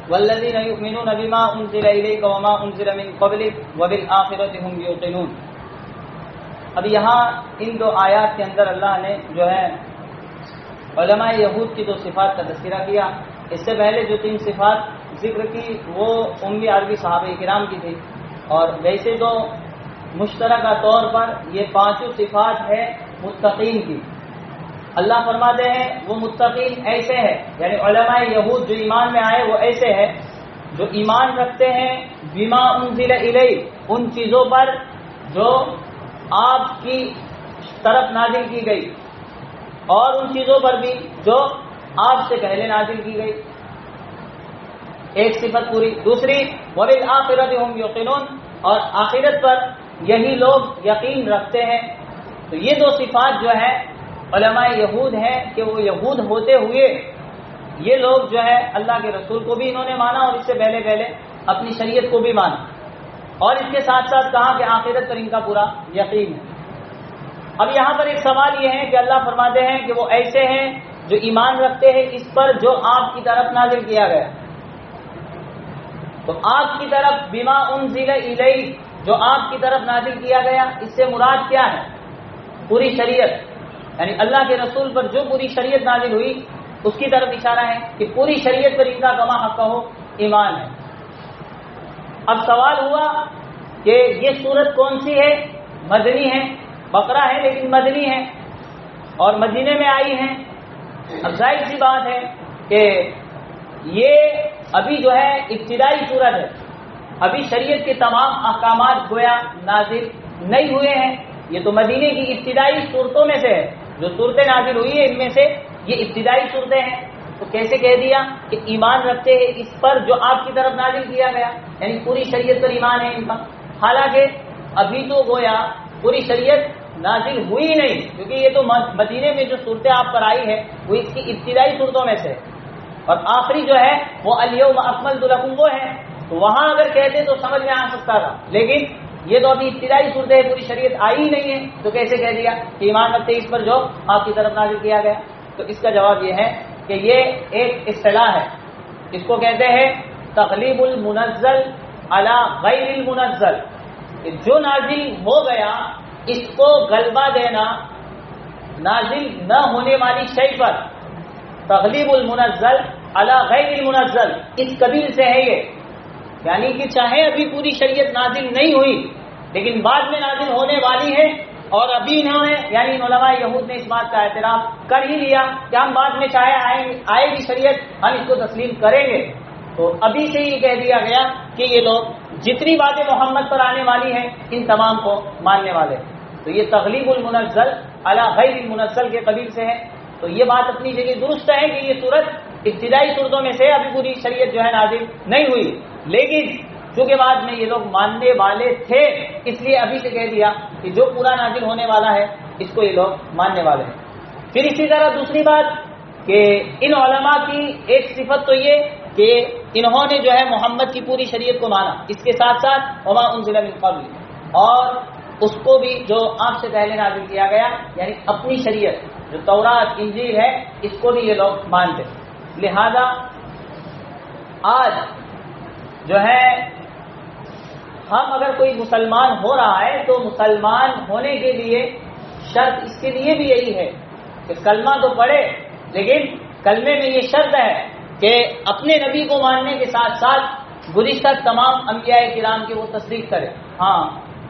والذین یؤمنون بما انزل الیک وما انزل من قبلک وبالآخرۃ هم یوقنون. اب یہاں ان دو آیات کے اندر اللہ نے جو ہے علماء یہود کی دو صفات کا تذکرہ کیا. اس سے پہلے جو 3 صفات ذکر کی وہ امی عربی صحابہ کرام کی تھی، اور ویسے تو مشترکہ طور پر یہ 5 صفات ہے متقین کی. اللہ فرماتے ہیں وہ متقین ایسے ہیں، یعنی علماء یہود جو ایمان میں آئے وہ ایسے ہیں جو ایمان رکھتے ہیں بما انزل الیک، ان چیزوں پر جو آپ کی طرف نازل کی گئی، اور ان چیزوں پر بھی جو آپ سے پہلے نازل کی گئی. ایک صفت پوری. دوسری وبالآخرۃ هم یوقنون، اور آخرت پر یہی لوگ یقین رکھتے ہیں. تو یہ 2 صفات جو ہے علماء یہود ہیں کہ وہ یہود ہوتے ہوئے یہ لوگ جو ہے اللہ کے رسول کو بھی انہوں نے مانا، اور اس سے پہلے اپنی شریعت کو بھی مانا، اور اس کے ساتھ ساتھ کہا کہ آخرت پر ان کا پورا یقین ہے. اب یہاں پر ایک سوال یہ ہے کہ اللہ فرماتے ہیں کہ وہ ایسے ہیں جو ایمان رکھتے ہیں اس پر جو آپ کی طرف نازل کیا گیا. تو آپ کی طرف بما انزل الیک، جو آپ کی طرف نازل کیا گیا، اس سے مراد کیا ہے؟ پوری شریعت، یعنی اللہ کے رسول پر جو پوری شریعت نازل ہوئی اس کی طرف اشارہ ہے کہ پوری شریعت پر ان کا کما حق ہو ایمان ہے. اب سوال ہوا کہ یہ سورت کون سی ہے؟ مدنی ہے، بقرہ ہے لیکن مدنی ہے اور مدینے میں آئی ہے. اب ظاہر سی بات ہے کہ یہ ابھی جو ہے ابتدائی سورت ہے، ابھی شریعت کے تمام احکامات گویا نازل نہیں ہوئے ہیں. یہ تو مدینے کی ابتدائی صورتوں میں سے ہے، جو صورتیں نازل ہوئی ہیں ان میں سے یہ ابتدائی صورتیں ہیں. تو کیسے کہہ دیا کہ ایمان رکھتے ہیں اس پر جو آپ کی طرف نازل کیا گیا، یعنی پوری شریعت پر ایمان ہے ان کا. حالانکہ ابھی تو گویا پوری شریعت نازل ہوئی نہیں، کیونکہ یہ تو مدینے میں جو صورتیں آپ پر آئی ہے وہ اس کی ابتدائی صورتوں میں سے، اور آخری جو ہے وہ الیوم اکملت لکم وہ ہے. تو وہاں اگر کہتے تو سمجھ میں آ سکتا تھا، لیکن یہ تو ابھی ابتدائی صورتیں ہے، پوری شریعت آئی ہی نہیں ہے، تو کیسے کہہ دیا کہ ایمان رکھتے اس پر جو آپ کی طرف نازل کیا گیا؟ تو اس کا جواب یہ ہے کہ یہ ایک اصطلاح ہے، اس کو کہتے ہیں تغلیب المنزل علی غیر المنزل. جو نازل ہو گیا اس کو غلبہ دینا نازل نہ ہونے والی شے پر. تغلیب المنزل علی غیر المنزل اس قبیل سے ہے یہ، یعنی کہ چاہے ابھی پوری شریعت نازل نہیں ہوئی لیکن بعد میں نازل ہونے والی ہے، اور ابھی انہوں نے یعنی علماء یہود نے اس بات کا اعتراف کر ہی لیا کہ ہم بعد میں چاہے آئے گی شریعت ہم اس کو تسلیم کریں گے. تو ابھی سے یہ کہہ دیا گیا کہ یہ لوگ جتنی باتیں محمد پر آنے والی ہیں ان تمام کو ماننے والے. تو یہ تغلیب المنزل علی غیر المنزل کے قبیل سے ہے. تو یہ بات اپنی جگہ درست ہے کہ یہ صورت ابتدائی صورتوں میں سے ابھی پوری شریعت جو ہے نازل نہیں ہوئی، لیکن چونکہ بعد میں یہ لوگ ماننے والے تھے اس لیے ابھی سے کہہ دیا کہ جو پورا نازل ہونے والا ہے اس کو یہ لوگ ماننے والے ہیں. پھر اسی طرح دوسری بات کہ ان علماء کی ایک صفت تو یہ کہ انہوں نے جو ہے محمد کی پوری شریعت کو مانا، اس کے ساتھ ساتھ وما انزل من قبل، اور اس کو بھی جو آپ سے پہلے نازل کیا گیا یعنی اپنی شریعت جو تورات انجیل ہے اس کو بھی یہ لوگ مانتے. لہذا آج جو ہے ہم اگر کوئی مسلمان ہو رہا ہے تو مسلمان ہونے کے لیے شرط اس کے لیے بھی یہی ہے کہ کلمہ تو پڑھے، لیکن کلمے میں یہ شرط ہے کہ اپنے نبی کو ماننے کے ساتھ ساتھ گزشتہ تمام انبیاء کرام کی وہ تصدیق کرے. ہاں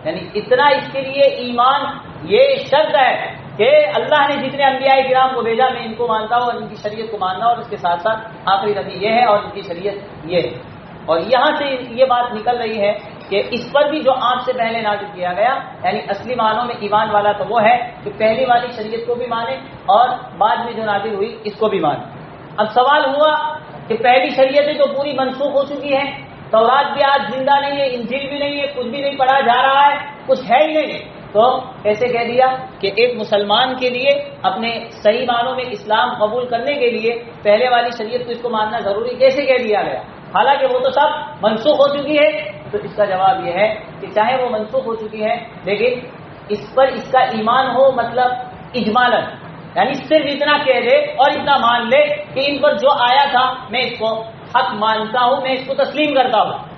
یعنی اتنا اس کے لیے ایمان یہ شرط ہے کہ اللہ نے جتنے انبیاء کرام کو بھیجا میں ان کو مانتا ہوں اور ان کی شریعت کو ماننا، اور اس کے ساتھ ساتھ آخری نبی یہ ہے اور ان کی شریعت یہ ہے. اور یہاں سے یہ بات نکل رہی ہے کہ اس پر بھی جو آپ سے پہلے نازل کیا گیا یعنی اصلی معنوں میں ایمان والا تو وہ ہے کہ پہلی والی شریعت کو بھی مانے اور بعد میں جو نازل ہوئی اس کو بھی مانے. اب سوال ہوا کہ پہلی شریعتیں تو پوری منسوخ ہو چکی ہیں، تورات بھی آج زندہ نہیں ہے، انجیل بھی نہیں ہے، کچھ بھی نہیں پڑھا جا رہا ہے، کچھ ہے ہی نہیں. تو ایسے کہہ دیا کہ ایک مسلمان کے لیے اپنے صحیح معنوں میں اسلام قبول کرنے کے لیے پہلے والی شریعت کو اس کو ماننا ضروری کیسے کہہ دیا گیا، حالانکہ وہ تو سب منسوخ ہو چکی ہے. تو اس کا جواب یہ ہے کہ چاہے وہ منسوخ ہو چکی ہے لیکن اس پر اس کا ایمان ہو، مطلب اجمالاً، یعنی صرف اتنا کہہ دے اور اتنا مان لے کہ ان پر جو آیا تھا میں اس کو حق مانتا ہوں، میں اس کو تسلیم کرتا ہوں۔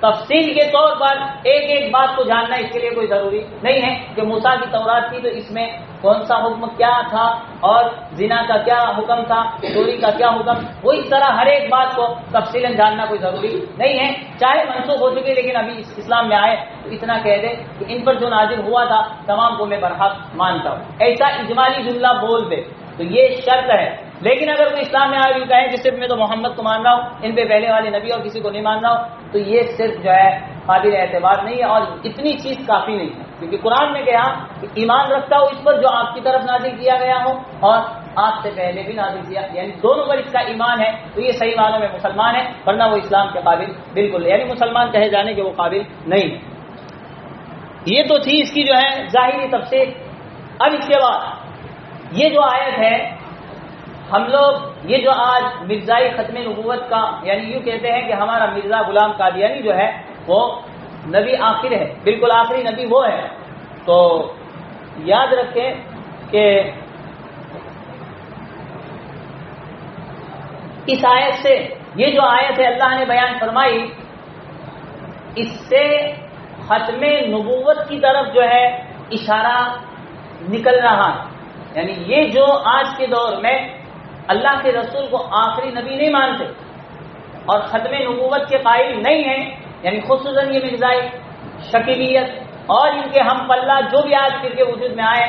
تفصیل کے طور پر ایک ایک بات کو جاننا اس کے لیے کوئی ضروری نہیں ہے کہ موسیٰ کی تورات تھی تو اس میں کون سا حکم کیا تھا اور زنا کا کیا حکم تھا، چوری کا کیا حکم، وہ اس طرح ہر ایک بات کو تفصیلاً جاننا کوئی ضروری نہیں ہے، چاہے منسوخ ہو چکے لیکن ابھی اسلام میں آئے تو اتنا کہہ دے کہ ان پر جو نازل ہوا تھا تمام کو میں برحق مانتا ہوں، ایسا اجمالی جملہ بول دے تو یہ شرط ہے۔ لیکن اگر کوئی اسلام میں آئے کہے جس سے میں تو محمد کو مان رہا ہوں، ان پہ پہلے والے نبی اور کسی کو نہیں مان رہا ہوں، تو یہ صرف جو ہے قابل اعتبار نہیں ہے، اور اتنی چیز کافی نہیں ہے، کیونکہ قرآن میں کہا کہ ایمان رکھتا ہو اس پر جو آپ کی طرف نازل کیا گیا ہو اور آپ سے پہلے بھی نازل کیا، یعنی دونوں پر اس کا ایمان ہے تو یہ صحیح معنوں میں مسلمان ہے، ورنہ وہ اسلام کے قابل بالکل، یعنی مسلمان کہے جانے کے وہ قابل نہیں ہے۔ یہ تو تھی اس کی جو ہے ظاہری تفسیر۔ اب اس کے بعد یہ جو آیت ہے، ہم لوگ یہ جو آج مرزائی ختم نبوت کا، یعنی یوں کہتے ہیں کہ ہمارا مرزا غلام قادیانی جو ہے وہ نبی آخر ہے، بالکل آخری نبی وہ ہے، تو یاد رکھیں کہ اس آیت سے، یہ جو آیت ہے اللہ نے بیان فرمائی، اس سے ختم نبوت کی طرف جو ہے اشارہ نکل رہا ہے، یعنی یہ جو آج کے دور میں اللہ کے رسول کو آخری نبی نہیں مانتے اور ختم نبوت کے قائل نہیں ہیں، یعنی خصوصاً یہ مرزائی شکیلیت اور ان کے ہم پلہ جو بھی آج پھر کے وجود میں آئے،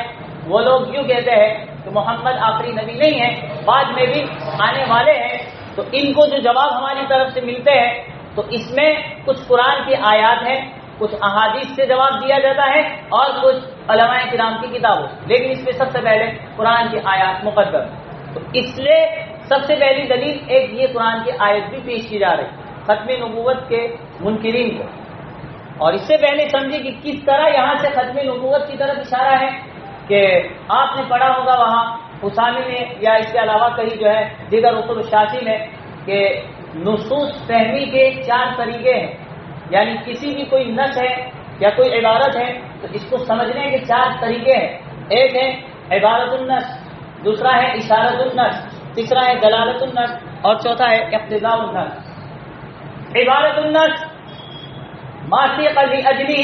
وہ لوگ یوں کہتے ہیں کہ محمد آخری نبی نہیں ہے، بعد میں بھی آنے والے ہیں، تو ان کو جو جواب ہماری طرف سے ملتے ہیں تو اس میں کچھ قرآن کی آیات ہیں، کچھ احادیث سے جواب دیا جاتا ہے اور کچھ علماء کرام کی کتابوں، لیکن اس میں سب سے پہلے قرآن کی آیات مقدم، تو اس لیے سب سے پہلی دلیل ایک یہ قرآن کی آیت بھی پیش کی جا رہی ختم نبوت کے منکرین کو، اور اس سے پہلے سمجھے کہ کس طرح یہاں سے ختم نبوت کی طرف اشارہ ہے، کہ آپ نے پڑھا ہوگا وہاں حسامی میں یا اس کے علاوہ کہیں جو ہے دیگر اصول الشافی میں کہ نصوص فہمی کے 4 طریقے ہیں، یعنی کسی بھی کوئی نص ہے یا کوئی عبارت ہے تو اس کو سمجھنے کے 4 طریقے ہیں، ایک ہے عبارت النص، دوسرا ہے اشارت النص، تیسرا ہے دلالت النص اور چوتھا ہے اقتضاء النص۔ عبارت النص ما سیق لاجلہ،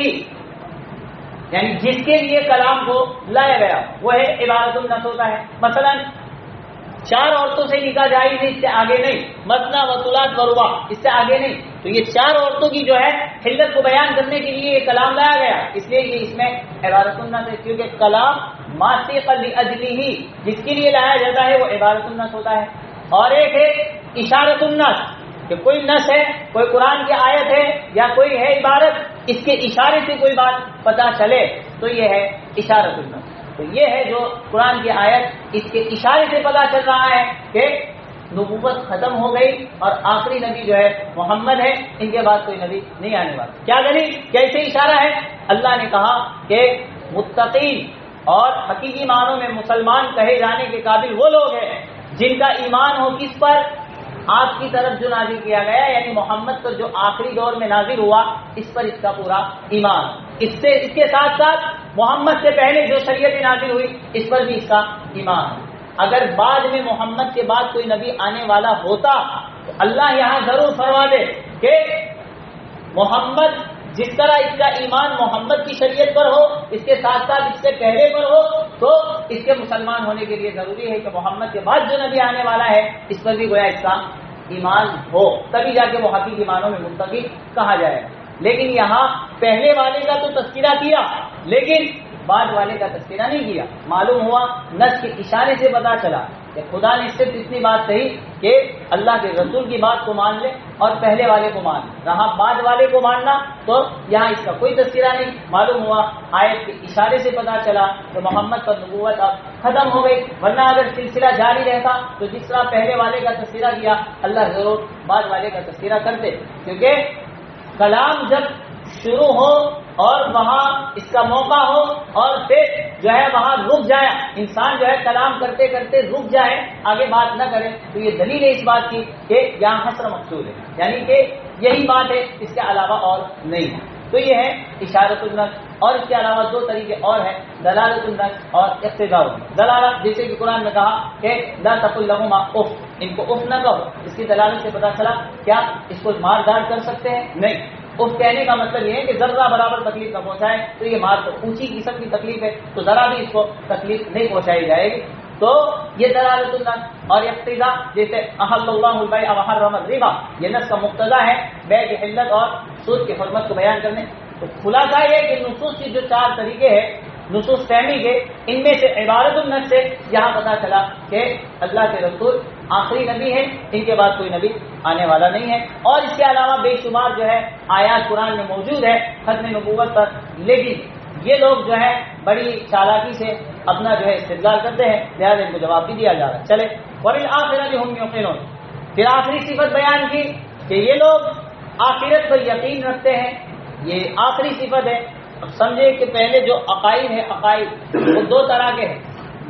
یعنی جس کے لیے کلام کو لایا گیا وہ ہے عبارت النص ہوتا ہے، مثلا 4 عورتوں سے نکاح جائز ہے، اس سے آگے نہیں، مثنی و ثلاث و رباع، اس سے آگے نہیں، تو یہ 4 عورتوں کی جو ہے حلت کو بیان کرنے کے لیے یہ کلام لایا گیا، اس لیے یہ اس میں عبارت النص ہے، کیونکہ کلام ما سیق لاجلہ جس کے لیے لایا جاتا ہے وہ عبارت النص ہوتا ہے۔ اور ایک ہے اشارت النص، کہ کوئی نص ہے، کوئی قرآن کی آیت ہے یا کوئی ہے عبارت، اس کے اشارے سے کوئی بات پتہ چلے تو یہ ہے اشارت النص، تو یہ ہے جو قرآن کی آیت، اس کے اشارے سے پتہ چل رہا ہے کہ نبوت ختم ہو گئی اور آخری نبی جو ہے محمد ہے، ان کے بعد کوئی نبی نہیں آنے والا۔ کیا دلیل، کیسے اشارہ ہے؟ اللہ نے کہا کہ متقین اور حقیقی معنوں میں مسلمان کہے جانے کے قابل وہ لوگ ہیں جن کا ایمان ہو کس پر؟ آپ کی طرف جو نازل کیا گیا، یعنی محمد پر جو آخری دور میں نازل ہوا، اس پر اس کا پورا ایمان، اس کے ساتھ ساتھ محمد سے پہلے جو شریعت نازل ہوئی اس پر بھی اس کا ایمان۔ اگر بعد میں محمد کے بعد کوئی نبی آنے والا ہوتا تو اللہ یہاں ضرور فرما دے کہ محمد جس طرح اس کا ایمان محمد کی شریعت پر ہو، اس کے ساتھ ساتھ اس سے پہلے پر ہو، تو اس کے مسلمان ہونے کے لیے ضروری ہے کہ محمد کے بعد جو نبی آنے والا ہے اس پر بھی گویا اس کا ایمان ہو، تبھی جا کے وہ حقیقی معنوں میں متقی کہا جائے گا۔ لیکن یہاں پہلے والے کا تو تذکرہ کیا لیکن بعد والے کا تذکرہ نہیں کیا، معلوم ہوا نص کے اشارے سے پتہ چلا کہ خدا نے صرف اتنی بات کہی کہ اللہ کے رسول کی بات کو مان لے اور پہلے والے کو مان لے، رہا بعد والے کو ماننا تو یہاں اس کا کوئی تذکرہ نہیں، معلوم ہوا آیت کے اشارے سے پتہ چلا کہ محمد پر نبوت اب ختم ہو گئی، ورنہ اگر سلسلہ جاری رہتا تو جس طرح پہلے والے کا تذکرہ کیا اللہ ضرور بعد والے کا تذکرہ کرتے، کیونکہ کلام جب شروع ہو اور وہاں اس کا موقع ہو اور پھر جو ہے وہاں رک جائے، انسان جو ہے کلام کرتے کرتے رک جائے، آگے بات نہ کرے، تو یہ دلیل ہے اس بات کی کہ یہاں حصر مقصود ہے، یعنی کہ یہی بات ہے، اس کے علاوہ اور نہیں ہے۔ تو یہ ہے اشارت النص، اور اس کے علاوہ 2 طریقے اور ہیں، دلالت النص اور اقتضاء النص۔ دلالت جیسے کہ قرآن میں کہا کہ لا تقل لهما اف، ان کو اف نہ کہو. اس کی دلالت سے پتہ چلا کیا اس کو مار دار کر سکتے ہیں؟ نہیں. اف کہنے کا مطلب یہ ہے کہ ذرہ برابر تکلیف نہ پہنچائے. تو یہ مار تو اونچی قسم کی تکلیف ہے تو ذرا بھی اس کو تکلیف نہیں پہنچائی جائے گی. تو یہ دلالت النص. اور اقتضا جیسے احل اللہ البیع وحرم الربا، یہ نص کا مقتضا ہے بیع کی حلت اور سود کی حرمت کو بیان کرنے. تو خلاصہ یہ کہ نصوص کی جو 4 طریقے ہیں نصوص فہمی کے، ان میں سے عبارت النص سے یہاں پتہ چلا کہ اللہ کے رسول آخری نبی ہیں، ان کے بعد کوئی نبی آنے والا نہیں ہے. اور اس کے علاوہ بے شمار جو ہے آیات قرآن میں موجود ہے ختم نبوت پر، لیکن یہ لوگ جو ہے بڑی چالاکی سے اپنا جو ہے استدلال کرتے ہیں، لہٰذا ان کو جواب بھی دیا جا رہا ہے. چلے وبالآخرۃ هم یوقنون. پھر آخری صفت بیان کی کہ یہ لوگ آخرت پر یقین رکھتے ہیں. یہ آخری صفت ہے. اب سمجھے کہ پہلے جو عقائد ہے، عقائد وہ 2 طرح کے ہیں.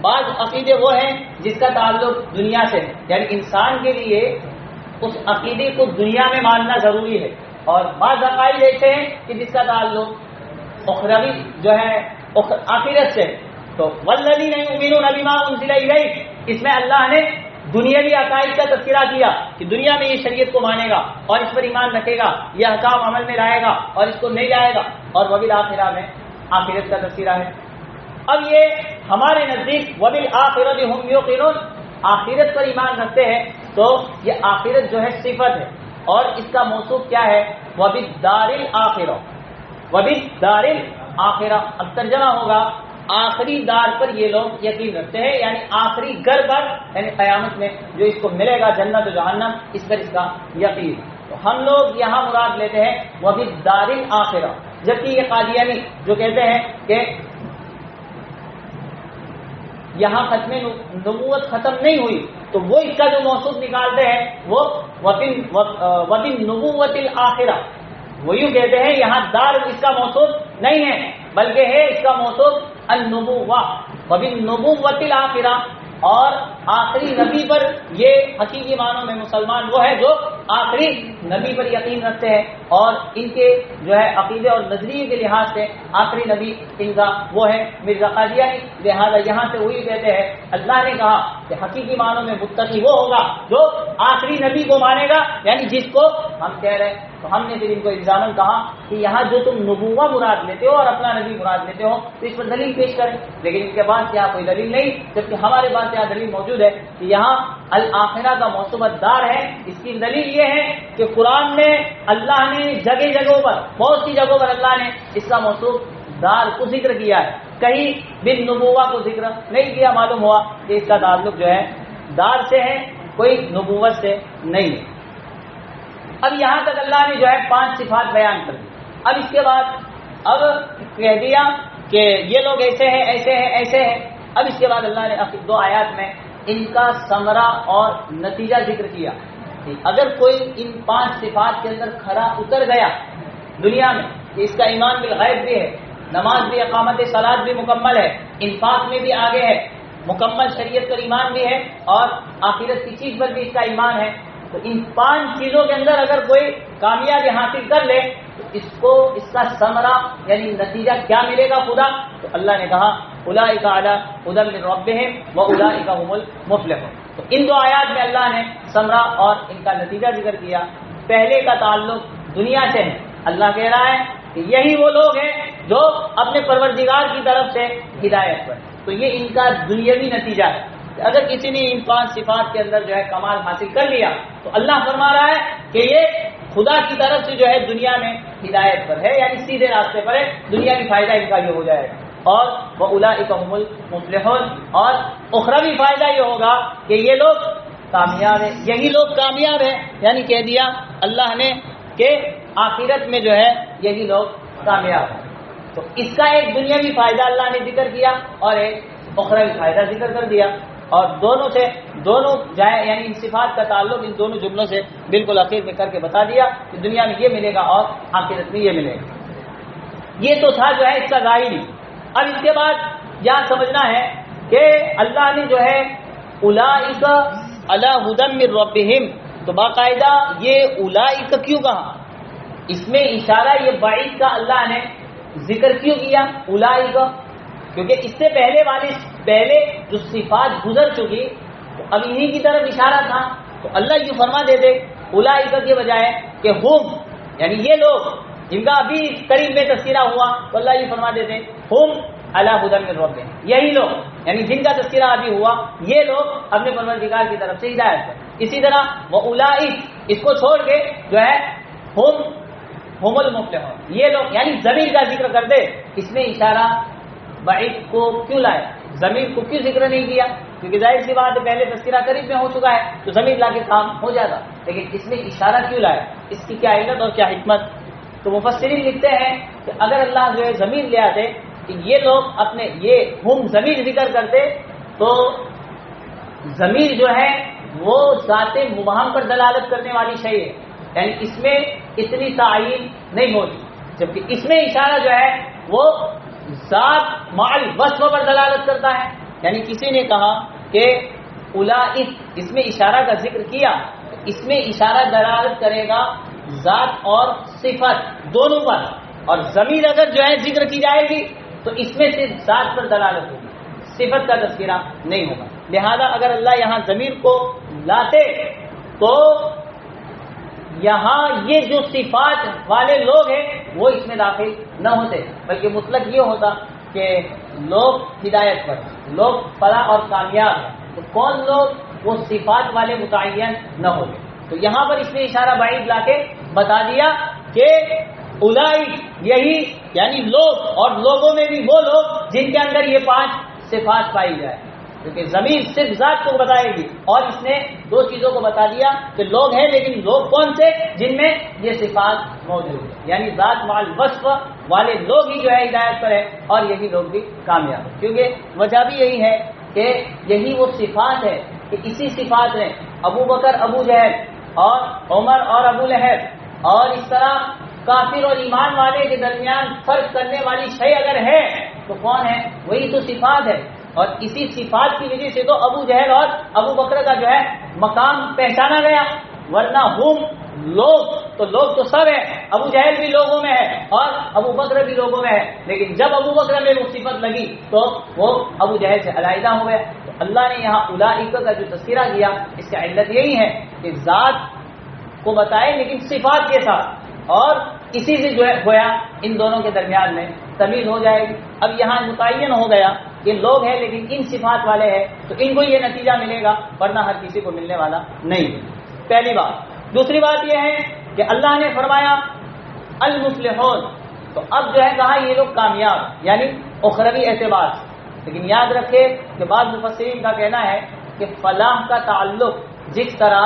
بعض عقیدے وہ ہیں جس کا تعلق دنیا سے ہے، یعنی انسان کے لیے اس عقیدے کو دنیا میں ماننا ضروری ہے. اور بعض عقائد ایسے ہیں کہ جس کا تعلق اخروی جو ہے آخرت سے. تو والذین یؤمنون بما انزل الیک، اس میں اللہ نے دنیاوی عقائد کا تذکرہ کیا کہ دنیا میں یہ شریعت کو مانے گا اور اس پر ایمان رکھے گا، یہ احکام عمل میں لائے گا اور اس کو نہیں لائے گا. اور وبالآخرہ میں آخرت کا تذکرہ ہے. اب یہ ہمارے نزدیک وبالآخرۃ هم یوقنون، آخرت پر ایمان رکھتے ہیں. تو یہ آخرت جو ہے صفت ہے اور اس کا موصوف کیا ہے؟ وبالدار الآخرہ. وبالدار الآخرہ اب ترجمہ ہوگا آخری دار پر یہ لوگ یقین رکھتے ہیں، یعنی آخری گھر پر، یعنی قیامت میں جو اس کو ملے گا جنت و جہنم، اس پر اس کا یقین. تو ہم لوگ یہاں مراد لیتے ہیں وبالدار الآخرہ. جبکہ یہ قادیانی جو کہتے ہیں کہ یہاں ختم نبوت ختم نہیں ہوئی، تو وہ اس کا جو موصوف نکالتے ہیں وہ وبالنبوۃ الآخرہ. وہ یوں کہتے ہیں یہاں دار اس کا موصوف نہیں ہے بلکہ ہے اس کا موصوف النبوہ. وبالنبوۃ الآخرہ، اور آخری نبی پر یہ حقیقی معنوں میں مسلمان وہ ہے جو آخری نبی پر یقین رکھتے ہیں اور ان کے جو ہے عقیدے اور نظریے کے لحاظ سے آخری نبی ان کا وہ ہے مرزا قادیانی. لہٰذا یہاں سے وہی کہتے ہیں اللہ نے کہا کہ حقیقی معنوں میں متقی وہ ہوگا جو آخری نبی کو مانے گا، یعنی جس کو ہم کہہ رہے ہیں. تو ہم نے پھر ان کو الزاماً کہا کہ یہاں جو تم نبوہ مراد لیتے ہو اور اپنا نبی مراد لیتے ہو تو اس پر دلیل پیش کریں. لیکن ان کے پاس یہاں کوئی دلیل نہیں، جبکہ ہمارے پاس یہاں دلیل موجود ہے کہ یہاں الآخرہ کا موصوف دار ہے. اس کی دلیل یہ ہے کہ قرآن میں اللہ نے جگہ جگہوں پر، بہت سی جگہوں پر اللہ نے اس کا موصوف دار کو ذکر کیا ہے. کہیں بن نبوہ کو ذکر نہیں کیا. معلوم ہوا کہ اس کا تعلق جو ہے دار سے ہے، کوئی نبوت سے نہیں ہے. اب یہاں تک اللہ نے جو ہے 5 صفات بیان کر دی. اب اس کے بعد اب کہہ دیا کہ یہ لوگ ایسے ہیں ایسے ہیں ایسے ہیں. اب اس کے بعد اللہ نے 2 آیات میں ان کا ثمرہ اور نتیجہ ذکر کیا. اگر کوئی ان 5 صفات کے اندر کھرا اتر گیا دنیا میں کہ اس کا ایمان بالغیب بھی ہے، نماز بھی، اقامت صلاۃ بھی مکمل ہے، انفاق میں بھی آگے ہے، مکمل شریعت پر ایمان بھی ہے اور آخرت کی چیز پر بھی اس کا ایمان ہے، تو ان 5 چیزوں کے اندر اگر کوئی کامیابی حاصل کر لے تو اس کو اس کا ثمرہ یعنی نتیجہ کیا ملے گا خدا؟ تو اللہ نے کہا اولئک علی ھدی من ربہم واولئک هم المفلحون. تو ان 2 آیات میں اللہ نے ثمرہ اور ان کا نتیجہ ذکر کیا. پہلے کا تعلق دنیا سے ہے. اللہ کہہ رہا ہے کہ یہی وہ لوگ ہیں جو اپنے پروردگار کی طرف سے ہدایت پر. تو یہ ان کا دنیاوی نتیجہ ہے. اگر کسی نے ان 5 صفات کے اندر جو ہے کمال حاصل کر لیا تو اللہ فرما رہا ہے کہ یہ خدا کی طرف سے جو ہے دنیا میں ہدایت پر ہے، یعنی سیدھے راستے پر ہے. دنیا کی فائدہ ان کا یہ ہو جائے گا. اور وَأُولَئِكَ هُمُ الْمُفْلِحُونَ، اور اخروی فائدہ یہ ہوگا کہ یہ لوگ کامیاب ہیں. یہی لوگ کامیاب ہیں، یعنی کہہ دیا اللہ نے کہ آخرت میں جو ہے یہی لوگ کامیاب ہیں. تو اس کا ایک دنیاوی فائدہ اللہ نے ذکر کیا اور ایک اخروی فائدہ ذکر کر دیا. اور دونوں جائے یعنی ان صفات کا تعلق ان دونوں جملوں سے بالکل اخیر میں کر کے بتا دیا کہ دنیا میں یہ ملے گا اور آخرت میں یہ ملے گا. یہ تو تھا جو ہے اس کا ظاہری. اب اس کے بعد یہاں سمجھنا ہے کہ اللہ نے جو ہے اولئک علی ھدی من ربہم، تو باقاعدہ یہ اولئک کیوں کہا؟ اس میں اشارہ یہ بعید کا اللہ نے ذکر کیوں کیا اولئک؟ کیونکہ اس سے پہلے جو صفات گزر چکی تو اب انہی کی طرف اشارہ تھا، تو اللہ یوں فرما دیتے اولئک کے بجائے کہ ہم، یعنی یہ لوگ جن کا ابھی قریب میں تذکرہ ہوا، تو اللہ یہ فرما دیتے ہم علی ھدی من ربہم، یہی لوگ یعنی جن کا تذکرہ ابھی ہوا یہ لوگ اپنے پروردگار کی طرف سے ہدایت پر۔ اسی طرح وَأُولَئِکَ اس کو چھوڑ کے جو ہے ہم المفلحون، یہ لوگ یعنی ضمیر کا ذکر کر دے، اس میں اشارہ بعید کو کیوں لائے، ضمیر کو کیوں ذکر نہیں کیا؟ کیونکہ ظاہر سی بات ہے پہلے تذکرہ قریب میں ہو چکا ہے تو ضمیر لا کے کام ہو جاتا، لیکن اس میں اشارہ کیوں لائے، اس کی کیا علت اور کیا حکمت؟ تو مفسرین لکھتے ہیں کہ اگر اللہ جو ہے ضمیر لے آتے کہ یہ لوگ اپنے یہ ہم ضمیر ذکر کرتے تو ضمیر جو ہے وہ ذات مبہم پر دلالت کرنے والی شے ہے، یعنی اس میں اتنی تعین نہیں ہوتی، جبکہ اس میں اشارہ جو ہے وہ ذات مع الوصف پر دلالت کرتا ہے۔ یعنی کسی نے کہا کہ اولئک اس میں اشارہ کا ذکر کیا، اس میں اشارہ دلالت کرے گا ذات اور صفت دونوں پر، اور ضمیر اگر جو ہے ذکر کی جائے گی تو اس میں صرف ذات پر دلالت ہوگی، صفت کا تذکرہ نہیں ہوگا۔ لہذا اگر اللہ یہاں ضمیر کو لاتے تو یہاں یہ جو صفات والے لوگ ہیں وہ اس میں داخل نہ ہوتے، بلکہ مطلق یہ ہوتا کہ لوگ ہدایت پر، لوگ فلاح اور کامیاب ہیں، تو کون لوگ؟ وہ صفات والے متعین نہ ہوتے۔ تو یہاں پر اس نے اشارہ بعید لا کے بتا دیا کہ اولئک یہی یعنی لوگ، اور لوگوں میں بھی وہ لوگ جن کے اندر یہ 5 صفات پائی جائے، کیونکہ ضمیر صرف ذات کو بتائے گی، اور اس نے 2 چیزوں کو بتا دیا کہ لوگ ہیں، لیکن لوگ کون سے؟ جن میں یہ صفات موجود ہے، یعنی ذات مع الوصف والے لوگ ہی جو ہے ہدایت پر ہے، اور یہی لوگ بھی کامیاب ہیں۔ کیونکہ وجہ بھی یہی ہے کہ یہی وہ صفات ہے کہ اسی صفات نے ابو بکر، ابو جہل اور عمر اور ابو لہب، اور اس طرح کافر اور ایمان والے کے درمیان فرق کرنے والی شے اگر ہے تو کون ہے؟ وہی تو صفات ہے، اور اسی صفات کی وجہ سے تو ابو جہل اور ابو بکر کا جو ہے مقام پہچانا گیا، ورنہ ہم لوگ تو سب ہے، ابو جہل بھی لوگوں میں ہے اور ابو بکر بھی لوگوں میں ہے، لیکن جب ابو بکر میں وہ صفت لگی تو وہ ابو جہل سے علیحدہ ہو گئے۔ تو اللہ نے یہاں اولئک کا جو تذکرہ کیا اس کا علت یہی ہے کہ ذات کو بتائے لیکن صفات کے ساتھ، اور اسی سے جو ہے گویا ان دونوں کے درمیان میں تمیز ہو جائے گی۔ اب یہاں متعین ہو گیا کہ لوگ ہیں لیکن ان صفات والے ہیں، تو ان کو یہ نتیجہ ملے گا، ورنہ ہر کسی کو ملنے والا نہیں۔ پہلی بات۔ دوسری بات یہ ہے کہ اللہ نے فرمایا المفلحون، تو اب جو ہے کہا یہ لوگ کامیاب، یعنی اخروی اعتبار سے، لیکن یاد رکھے کہ بعض مفسرین کا کہنا ہے کہ فلاح کا تعلق جس طرح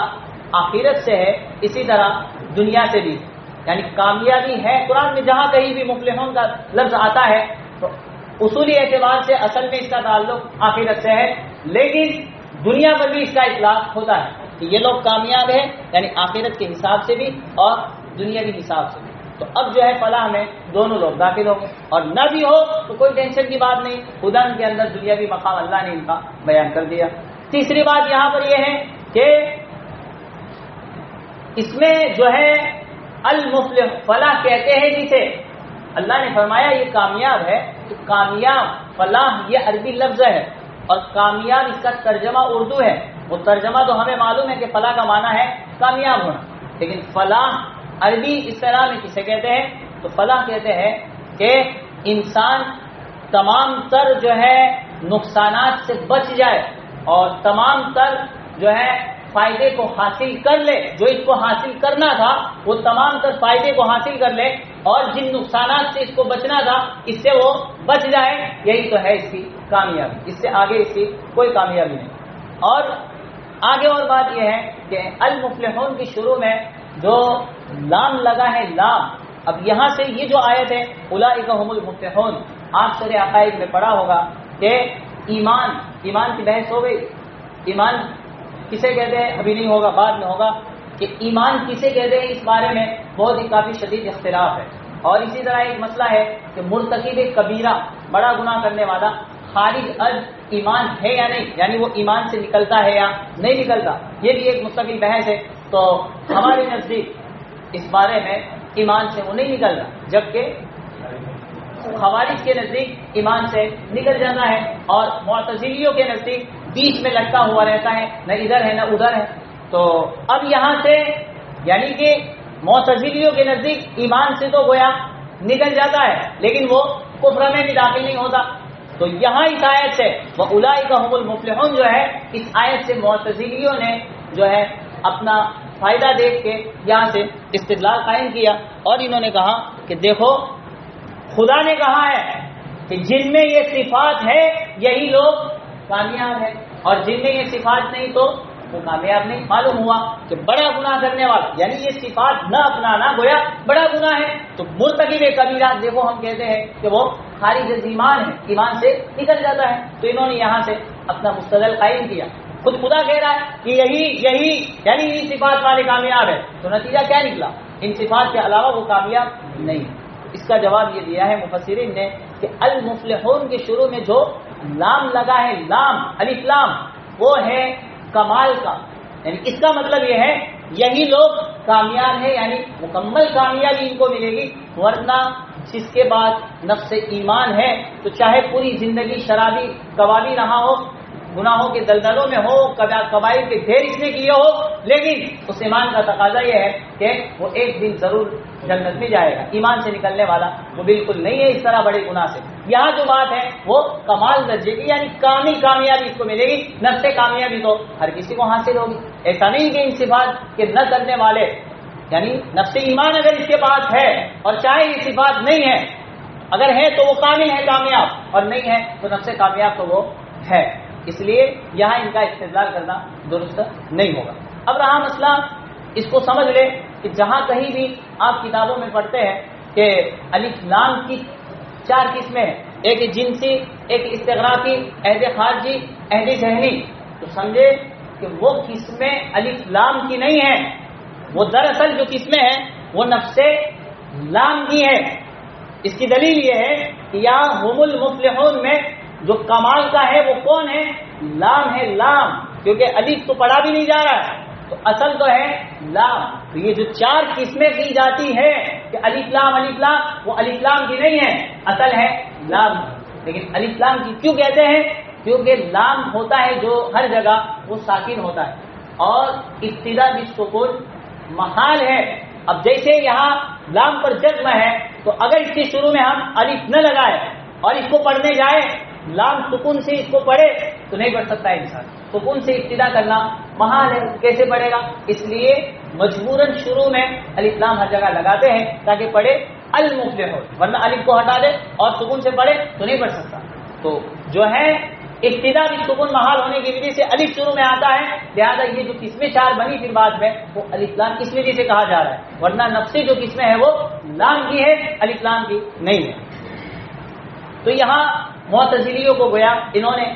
آخرت سے ہے اسی طرح دنیا سے بھی، یعنی کامیابی ہے قرآن میں جہاں کہیں بھی مفلحون کا لفظ آتا ہے تو اصولی اعتبار سے اصل میں اس کا تعلق آخرت سے ہے، لیکن دنیا پر بھی اس کا اطلاق ہوتا ہے کہ یہ لوگ کامیاب ہیں، یعنی آخرت کے حساب سے بھی اور دنیاوی حساب سے بھی۔ تو اب جو ہے فلاح میں دونوں لوگ داخل ہوں گے، اور نہ بھی ہو تو کوئی ٹینشن کی بات نہیں، خدا کے اندر دنیاوی مقام اللہ نے ان کا بیان کر دیا۔ تیسری بات یہاں پر یہ ہے کہ اس میں جو ہے المفلح فلاح کہتے ہیں جسے اللہ نے فرمایا یہ کامیاب ہے، تو کامیاب فلاح یہ عربی لفظ ہے، اور کامیاب اس کا ترجمہ اردو ہے۔ وہ ترجمہ تو ہمیں معلوم ہے کہ فلاح کا معنی ہے کامیاب ہونا، لیکن فلاح عربی اصطلاح میں کسے کہتے ہیں؟ تو فلاح کہتے ہیں کہ انسان تمام تر جو ہے نقصانات سے بچ جائے اور تمام تر جو ہے فائدے کو حاصل کر لے، جو اس کو حاصل کرنا تھا وہ تمام تر فائدے کو حاصل کر لے، اور جن نقصانات سے اس کو بچنا تھا اس سے وہ بچ جائے، یہی تو ہے اس کی کامیابی، اس سے آگے اس کی کوئی کامیابی نہیں۔ اور آگے اور بات یہ ہے کہ المفلحون کی شروع میں جو لام لگا ہے لام، اب یہاں سے یہ جو آیت ہے اولئک هم المفلحون، آپ سورہ عقائد میں پڑھا ہوگا کہ ایمان کی بحث ہو گئی، ایمان کسے کہتے ہیں ابھی نہیں ہوگا، بعد میں ہوگا کہ ایمان کسے کہتے ہیں، اس بارے میں بہت ہی کافی شدید اختلاف ہے۔ اور اسی طرح ایک مسئلہ ہے کہ مرتکب کبیرہ بڑا گناہ کرنے والا خارج از ایمان ہے یا نہیں، یعنی وہ ایمان سے نکلتا ہے یا نہیں نکلتا، یہ بھی ایک مستقل بحث ہے۔ تو ہمارے نزدیک اس بارے میں ایمان سے وہ نہیں نکلتا، جبکہ خوارج کے نزدیک ایمان سے نکل جانا ہے، اور معتزلیوں کے نزدیک بیچ میں لٹکا ہوا رہتا ہے، نہ ادھر ہے نہ ادھر ہے۔ تو اب یہاں سے یعنی کہ معتزلیوں کے نزدیک ایمان سے تو گویا نکل جاتا ہے، لیکن وہ کفر میں بھی داخل نہیں ہوتا۔ تو یہاں اس آیت سے وَأُولَٰئِكَ هُمُ الْمُفْلِحُونَ جو ہے، اس آیت سے معتزلیوں نے جو ہے اپنا فائدہ دیکھ کے یہاں سے استدلال قائم کیا، اور انہوں نے کہا کہ دیکھو خدا نے کہا ہے کہ جن میں یہ صفات ہے یہی لوگ کامیاب ہیں، اور جن میں یہ صفات نہیں تو وہ کامیاب نہیں۔ معلوم ہوا کہ بڑا گناہ کرنے والا یعنی یہ صفات نہ اپنانا گویا بڑا گناہ ہے۔ تو مرتکب کبیرہ دیکھو ہم کہتے ہیں کہ وہ خارج از ایمان ہے، ایمان سے نکل جاتا ہے۔ تو انہوں نے یہاں سے اپنا مستدل قائم کیا، خود خدا کہہ رہا ہے کہ یہی یعنی یہ صفات والے کامیاب ہے، تو نتیجہ کیا نکلا؟ ان صفات کے علاوہ وہ کامیاب نہیں۔ اس کا جواب یہ دیا ہے مفسرین نے کہ المفلحون کے شروع میں جو لام لگا ہے، لام الف لام، وہ ہے کمال کا، یعنی اس کا مطلب یہ ہے یہی لوگ کامیاب ہیں، یعنی مکمل کامیابی ان کو ملے گی۔ ورنہ جس کے بعد نفس ایمان ہے تو چاہے پوری زندگی شرابی کبابی رہا ہو، گناہوں کے دلدلوں میں ہو، قبائل کے ڈھیر اس نے کیے ہو، لیکن اس ایمان کا تقاضا یہ ہے کہ وہ ایک دن ضرور جنت میں جائے گا۔ ایمان سے نکلنے والا وہ بالکل نہیں ہے اس طرح بڑے گناہ سے۔ یہاں جو بات ہے وہ کمال درجے کی، یعنی کامل کامیابی اس کو ملے گی۔ نفس کامیابی تو ہر کسی کو حاصل ہوگی، ایسا نہیں کہ ان صفات کے نہ کرنے والے، یعنی نفس ایمان اگر اس کے پاس ہے اور چاہے یہ صفات نہیں ہے، اگر ہے تو وہ کامل ہے کامیاب، اور نہیں ہے تو نفس کامیاب تو وہ ہے۔ اس لیے یہاں ان کا استدلال کرنا درست نہیں ہوگا۔ اب رہا مسئلہ، اس کو سمجھ لے کہ جہاں کہیں بھی آپ کتابوں میں پڑھتے ہیں کہ الف لام کی 4 قسمیں ہیں، ایک جنسی، ایک استغراقی، عہد خارجی، عہد ذہنی، تو سمجھے کہ وہ قسمیں الف لام کی نہیں ہیں، وہ دراصل جو قسمیں ہیں وہ نفس لام کی ہے۔ اس کی دلیل یہ ہے کہ یہاں ہم المفلحون میں جو کمال کا ہے وہ کون ہے؟ لام ہے، لام، کیونکہ الف تو پڑھا بھی نہیں جا رہا ہے، تو اصل تو ہے لام۔ تو یہ جو 4 قسمیں کی جاتی ہے کہ الف لام وہ الف لام کی نہیں ہے، اصل ہے لام۔ لیکن الف لام کی کیوں کہتے ہیں؟ کیونکہ لام ہوتا ہے جو ہر جگہ وہ ساکن ہوتا ہے، اور ابتدا بالسکون محال ہے۔ اب جیسے یہاں لام پر جزم ہے، تو اگر اس کے شروع میں ہم الف نہ لگائے اور اس کو پڑھنے جائے، لام سکون سے اس کو پڑھے تو نہیں پڑھ سکتا ہے انسان، سکون سے ابتدا کرنا محال ہے، کیسے پڑھے گا؟ اس لیے مجبوراً شروع میں الف لام ہر جگہ لگاتے ہیں تاکہ پڑھے المفلحون، ورنہ الف کو ہٹا دے اور سکون سے پڑھے تو نہیں پڑھ سکتا۔ تو جو ہے ابتدا بھی سکون محال ہونے کی وجہ سے الف شروع میں آتا ہے، لہذا یہ جو قسمیں 4 بنی پھر بعد میں وہ الف لام اس وجہ سے کہا جا رہا ہے، ورنہ نفسی جو قسمیں ہیں وہ لام کی ہے، الف لام کی نہیں ہے۔ تو یہاں معتزلیوں کو گویا انہوں نے،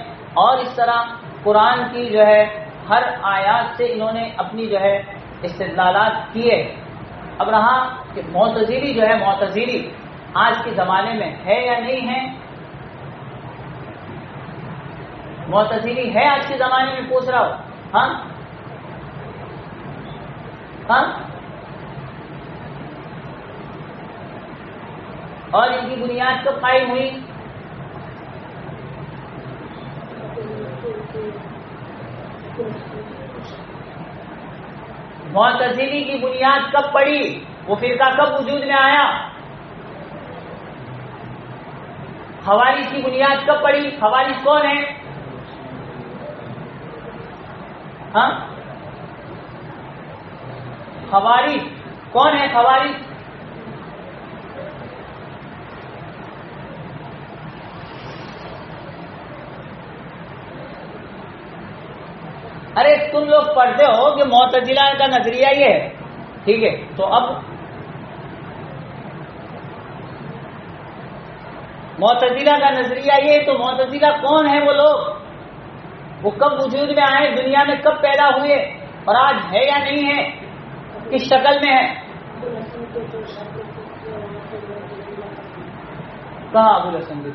اور اس طرح قرآن کی جو ہے ہر آیات سے انہوں نے اپنی جو ہے استدلالات کیے۔ اب رہا کہ معتزلی جو ہے، معتزلی آج کے زمانے میں ہے یا نہیں ہے؟ معتزلی ہے آج کے زمانے میں؟ پوچھ رہا ہوں۔ ہاں اور ان کی بنیاد کب قائم ہوئی؟ معتزلی کی بنیاد کب پڑی؟ وہ فرقہ کب وجود میں آیا؟ خوارج کی بنیاد کب پڑی؟ خوارج کون ہے؟ ہاں، خوارج کون ہے؟ خوارج ارے تم لوگ پڑھتے ہو کہ معتزلہ کا نظریہ یہ ہے، ٹھیک ہے، تو اب معتزلہ کا نظریہ یہ، تو معتزلہ کون ہے وہ لوگ؟ وہ کب وجود میں آئے؟ دنیا میں کب پیدا ہوئے؟ اور آج ہے یا نہیں ہے؟ کس شکل میں ہے؟ کہاں ابو الحسن بھی؟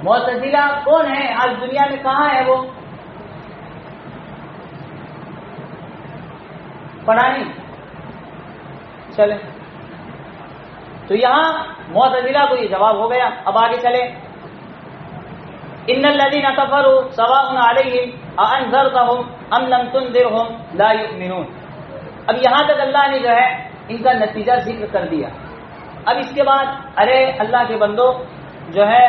معتزلہ کون ہے آج دنیا میں؟ کہاں ہے وہ؟ پڑھا نہیں. چلے تو یہاں معتزلہ کو یہ جواب ہو گیا. اب آگے چلے. ان الذين كفروا سواء عليهم اانذرتهم ام لم تنذرهم لا يؤمنون. اب یہاں تک اللہ نے جو ہے ان کا نتیجہ ذکر کر دیا. اب اس کے بعد ارے اللہ کے بندو جو ہے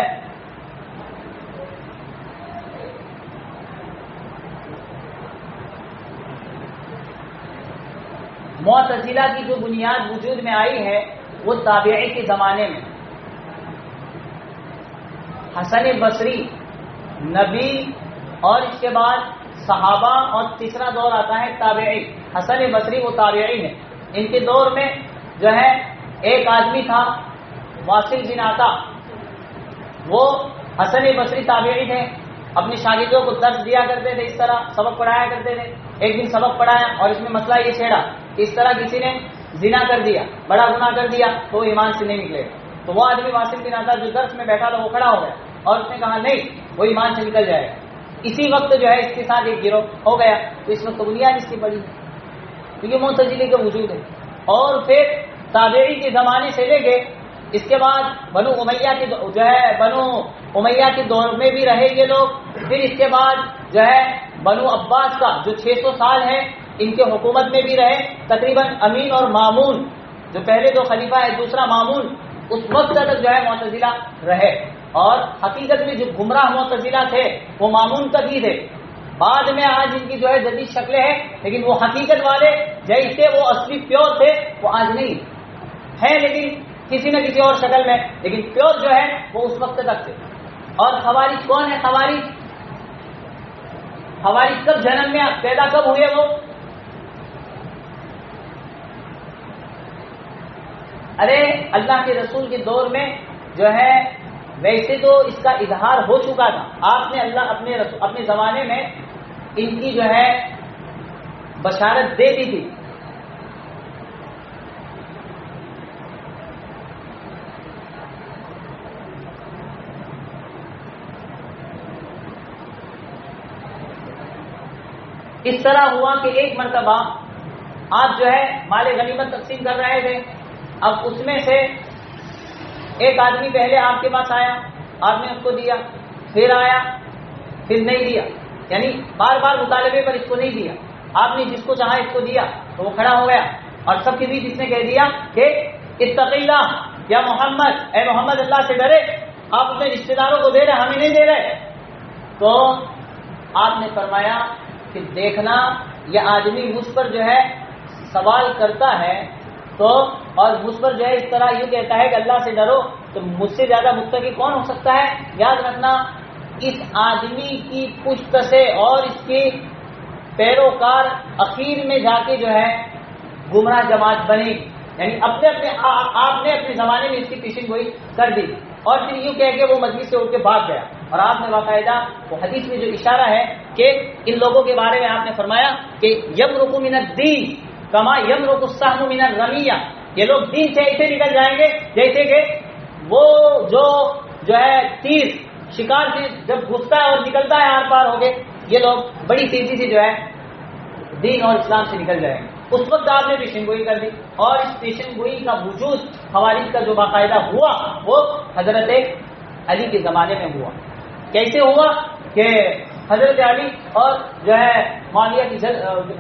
معتزلہ کی جو بنیاد وجود میں آئی ہے وہ تابعی کے زمانے میں. حسن بصری نبی اور اس کے بعد صحابہ اور تیسرا دور آتا ہے تابعی. حسن بصری وہ تابعی ہیں. ان کے دور میں جو ہے ایک آدمی تھا واصل بن عطا. وہ حسن بصری تابعی تھے. اپنے شاگردوں کو درس دیا کرتے تھے, اس طرح سبق پڑھایا کرتے تھے. ایک دن سبق پڑھایا اور اس میں مسئلہ یہ چھیڑا اس طرح کسی نے زنا کر دیا, بڑا گناہ کر دیا تو وہ ایمان سے نہیں نکلے. تو وہ آدمی واصل بن عطا جو درس میں بیٹھا تھا وہ کھڑا ہو گیا اور اس نے کہا نہیں وہ ایمان سے نکل جائے گا. اسی وقت جو ہے اس کے ساتھ ایک گروہ ہو گیا. تو اس وقت بنیاد اس کی پڑی ہے کیونکہ معتزلی کا وجود ہے. اور پھر تابعی کے زمانے سے لے کے اس کے بعد بنو امیہ کے جو ہے بنو امیہ کے دور میں بھی رہے یہ لوگ. پھر اس کے بعد جو ہے بنو عباس کا جو 600 سال ہے ان کے حکومت میں بھی رہے. تقریباً امین اور مامون جو پہلے دو خلیفہ ہے, دوسرا مامون, اس وقت تک جو ہے معتزلہ رہے. اور حقیقت میں جو گمراہ معتزلہ تھے وہ مامون تک ہی تھے. بعد میں آج ان کی جو ہے جدید شکلیں ہیں لیکن وہ حقیقت والے جیسے وہ اصلی پیور تھے وہ آج نہیں ہیں, لیکن کسی نہ کسی اور شکل میں, لیکن پیور جو ہے وہ اس وقت تک تھے. اور خوارج کون ہے؟ خوارج کب جنم میں پیدا کب ہوئے؟ وہ ارے اللہ کے رسول کے دور میں جو ہے ویسے تو اس کا اظہار ہو چکا تھا. آپ نے اللہ اپنے زمانے میں ان کی جو ہے بشارت دے دی تھی. اس طرح ہوا کہ ایک مرتبہ آپ جو ہے مال غنیمت تقسیم کر رہے تھے. اب اس میں سے ایک آدمی پہلے آپ کے پاس آیا, آپ نے اس کو دیا, پھر آیا, پھر نہیں دیا, یعنی بار بار مطالبے پر اس کو نہیں دیا. آپ نے جس کو چاہا اس کو دیا تو وہ کھڑا ہو گیا اور سب کے بیچ اس نے کہہ دیا کہ اتق اللہ یا محمد, اے محمد اللہ سے ڈرے. آپ اپنے رشتے داروں کو دے رہے, ہمیں نہیں دے رہے. تو آپ نے فرمایا کہ دیکھنا یہ آدمی مجھ پر جو ہے سوال کرتا ہے تو اور مجھ پر جو ہے اس طرح یوں کہتا ہے کہ اللہ سے ڈرو, تو مجھ سے زیادہ متقی کون ہو سکتا ہے؟ یاد رکھنا اس آدمی کی پشت سے اور اس کی پیروکار اخیر میں جا کے جو ہے گمراہ جماعت بنی. یعنی آپ نے اپنے زمانے میں اس کی پیشن گوئی کر دی اور پھر یوں کہہ کے وہ مجلس سے اٹھ کے بھاگ گیا. اور آپ نے باقاعدہ وہ حدیث میں جو اشارہ ہے کہ ان لوگوں کے بارے میں آپ نے فرمایا کہ یمرق من الدین کما یمرق السهم من الرمیہ. یہ لوگ دین سے ایسے نکل جائیں گے جیسے کہ وہ جو ہے تیر شکار سے جب گھستا ہے اور نکلتا ہے آر پار ہو کے, یہ لوگ بڑی تیزی سے جو ہے دین اور اسلام سے نکل جائیں گے. اس وقت آپ نے پیشن گوئی کر دی. اور اس پیشن گوئی کا وجود خوارج کا جو باقاعدہ ہوا وہ حضرت علی کے زمانے میں ہوا. کیسے ہوا کہ حضرت علی اور جو ہے معاویہ کی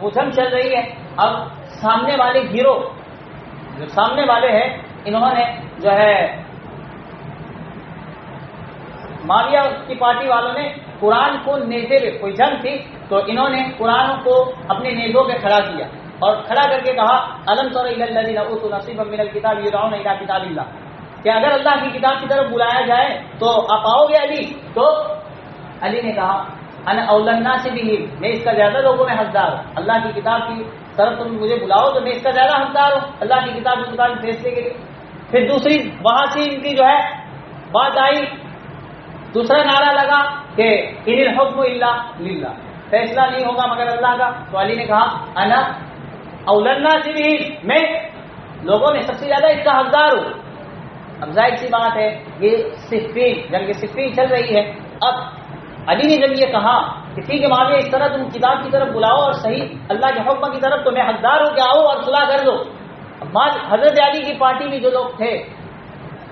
وہ جنگ چل رہی ہے. اب سامنے والے گروہ جو سامنے والے ہیں انہوں نے جو ہے معاویہ کی پارٹی والوں نے قرآن کو نیزے پہ, کوئی جنگ تھی تو انہوں نے قرآن کو اپنے نیزوں پہ کھڑا کیا اور کھڑا کر کے کہا الم تر الی الذین اوتوا نصیبا من الکتاب یدعون الی کتاب اللہ, کہ اگر اللہ کی کتاب کی طرف بلایا جائے تو آپ آؤ گے علی؟ تو علی نے کہا انا اولی الناس بہ, میں اس کا زیادہ لوگوں میں حقدار ہوں. اللہ کی کتاب کی طرف تم مجھے بلاؤ تو میں اس کا زیادہ حقدار ہوں اللہ کی کتاب کے مطابق فیصلے کے لیے. پھر دوسری وہاں سے ان کی جو ہے بات آئی, دوسرا نعرہ لگا کہ ان الحکم الا للہ, فیصلہ نہیں ہوگا مگر اللہ کا. تو علی نے کہا انا اولی الناس بہ, میں لوگوں میں سب سے زیادہ اس کا حقدار ہوں. اب ظاہر سی بات ہے یہ صفین جنگ صفین چل رہی ہے. اب علی نے جب یہ کہا کہ ٹھیک ہے معاویہ اس طرح تم کتاب کی طرف بلاؤ اور صحیح اللہ کے حکم کی طرف، تو میں حقدار ہوں کہ آؤ اور صلح کر دو. بعد حضرت علی کی پارٹی میں جو لوگ تھے،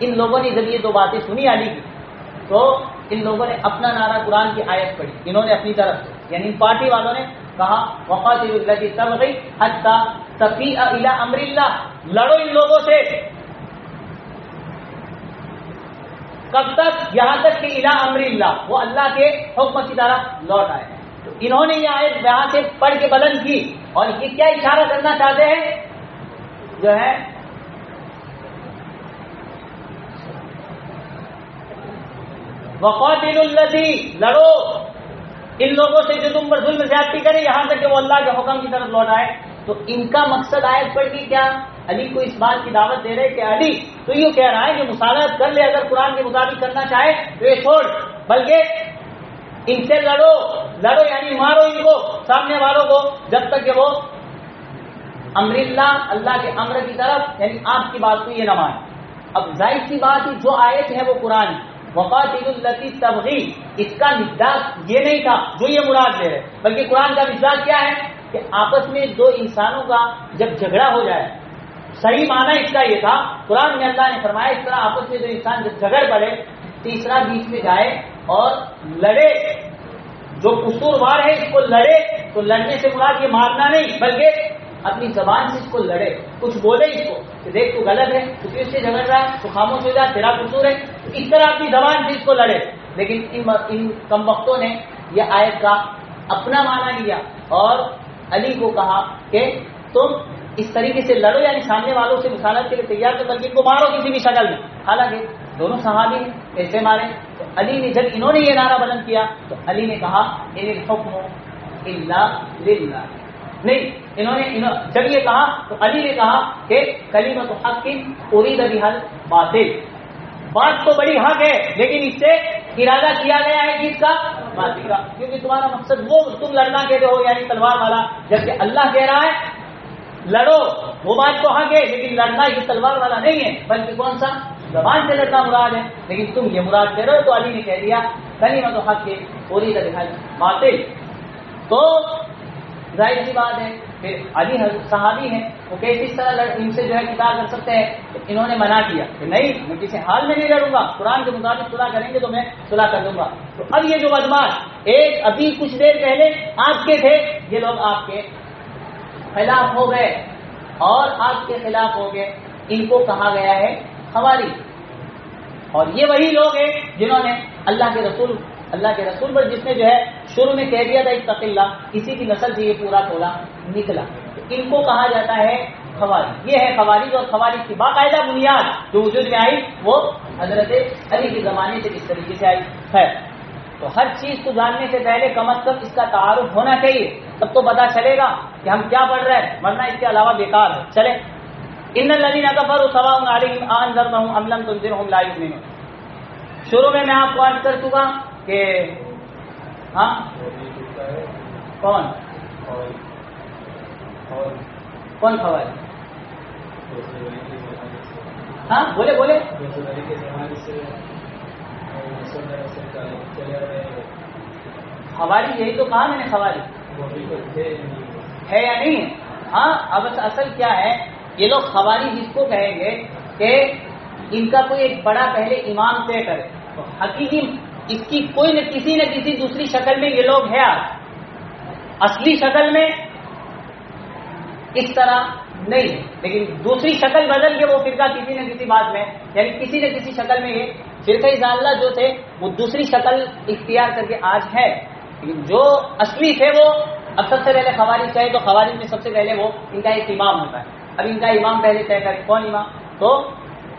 ان لوگوں نے جب یہ دو باتیں سنی علی کی، تو ان لوگوں نے اپنا نعرہ قرآن کی آیت پڑھی. انہوں نے اپنی طرف سے، یعنی ان پارٹی والوں نے کہا وقاتلوا التی تبغی حتی تفیء الی امر اللہ، لڑو ان لوگوں سے کب تک؟ یہاں تک کہ الی امر اللہ، وہ اللہ کے حکم کی طرف لوٹ آئے. تو انہوں نے یہ آیت یہاں سے پڑھ کے بلند کی، اور یہ کیا اشارہ کرنا چاہتے ہیں؟ جو ہے وقاتلوا التی، لڑو ان لوگوں سے جو تم پر ظلم زیادتی کرے یہاں تک کہ وہ اللہ کے حکم کی طرف لوٹ آئے. تو ان کا مقصد آیت پڑھ کے کیا؟ علی کو اس بات کی دعوت دے رہے کہ علی تو یہ کہہ رہا ہے کہ مصالحت کر لے، اگر قرآن کے مطابق کرنا چاہے تو یہ چھوڑ، بلکہ ان سے لڑو یعنی مارو ان کو، سامنے والوں کو، جب تک کہ وہ امر اللہ کے امر کی طرف، یعنی آپ کی بات کو یہ نہ مانے. اب ظاہر سی بات ہے جو آیت ہے وہ قرآن وقاتلوا التی تبغی، اس کا مزاج یہ نہیں تھا جو یہ مراد دے رہے، بلکہ قرآن کا مزاج کیا ہے کہ آپس میں دو انسانوں کا جب جھگڑا ہو جائے، صحیح معنی اس کا یہ تھا. قرآن میں اللہ نے فرمایا اس طرح آپس میں دو انسان جب جھگڑ پڑے، تیسرا بیچ میں جائے اور لڑے، جو قصوروار ہے اس کو لڑے. تو لڑنے سے مراد یہ مارنا نہیں، بلکہ اپنی زبان سے اس کو لڑے، کچھ بولے اس کو کہ دیکھ تو غلط ہے، تو اس سے جھگڑ رہا ہے تو خاموش ہو جا، تیرا قصور ہے. تو اس طرح اپنی زبان سے اس کو لڑے. لیکن ان کم وقتوں نے یہ آیت کا اپنا معنی لیا اور علی کو کہا کہ تم اس طریقے سے لڑو، یعنی سامنے والوں سے مصالحت کے لیے تیار تو، بلکہ ان کو مارو کسی بھی شکل میں. حالانکہ دونوں صحابی ہیں، کیسے مارے؟ تو علی نے جب انہوں نے یہ نعرہ بلند کیا تو علی نے کہا ان الحکم الا للہ. نہیں، جب یہ کہا تو علی نے کہا کہ کلمۃ حق ارید بها الباطل، بات تو بڑی حق ہے لیکن اس سے ارادہ کیا گیا ہے جس کا باطل کا، کیونکہ تمہارا مقصد وہ تم لڑنا کہتے ہو یعنی تلوار والا، جبکہ اللہ کہہ رہا ہے لڑو، وہ بات تو حق ہے لیکن لڑنا یہ تلوار والا نہیں ہے، بلکہ کون سا؟ زبان سے لڑنا مراد ہے. لیکن تم یہ مراد کہہ رہے ہو. تو علی نے کہہ دیا کلمۃ حق ارید بها الباطل. تو ظاہر سی بات ہے پھر علی صحابی ہیں، وہ کیسے اس طرح ان سے جو ہے قتال کر سکتے ہیں؟ تو انہوں نے منع کیا کہ نہیں، میں کسی حال میں نہیں لڑوں گا، قرآن کے مطابق صلح کریں گے تو میں صلح کر دوں گا. تو اب یہ جو بدماش ایک ابھی کچھ دیر پہلے آپ کے تھے، یہ لوگ آپ کے خلاف ہو گئے اور آپ کے خلاف ہو گئے. ان کو کہا گیا ہے خوارج، اور یہ وہی لوگ ہیں جنہوں نے اللہ کے رسول پر جس نے جو ہے شروع میں کہہ دیا تھا اتق اللہ، اسی کی نسل سے یہ پورا ٹولہ نکلا. تو ان کو کہا جاتا ہے خوارج. یہ ہے خوارج، اور خوارج کی باقاعدہ بنیاد جو وجود میں آئی وہ حضرت علی کے زمانے سے کس طریقے سے آئی ہے. تو ہر چیز کو جاننے سے پہلے کم از کم اس کا تعارف ہونا چاہیے، تب تو پتا چلے گا کہ ہم کیا پڑھ رہے ہیں، ورنہ اس کے علاوہ بیکار ہے. چلے ان الذین کفروا سواء علیہم انذرتہم ام لم تنذرہم لا یؤمنون. شروع میں آپ کو عرض کر چکا کہ ہاں کون خوارج؟ ہاں بولے خوارج، یہی تو کہا میں نے، خوارج ہے یا نہیں ہے؟ ہاں اب اصل کیا ہے، یہ لوگ خوارج اس کو کہیں گے کہ ان کا کوئی ایک بڑا پہلے امام طے کرے. تو حقیقی اس کی کوئی نہ کسی دوسری شکل میں یہ لوگ ہیں. اصلی شکل میں اس طرح نہیں ہے، لیکن دوسری شکل بدل کے وہ فرقہ کسی نہ کسی بات میں، یعنی کسی نہ کسی شکل میں یہ فرقہ ضالہ جو تھے وہ دوسری شکل اختیار کر کے آج ہے. لیکن جو اصلی تھے وہ اب سب سے پہلے خوارج چاہے تو خوارج میں سب سے پہلے وہ ان کا ایک امام ہوتا ہے. اب ان کا امام پہلے طے کرے، کون امام؟ تو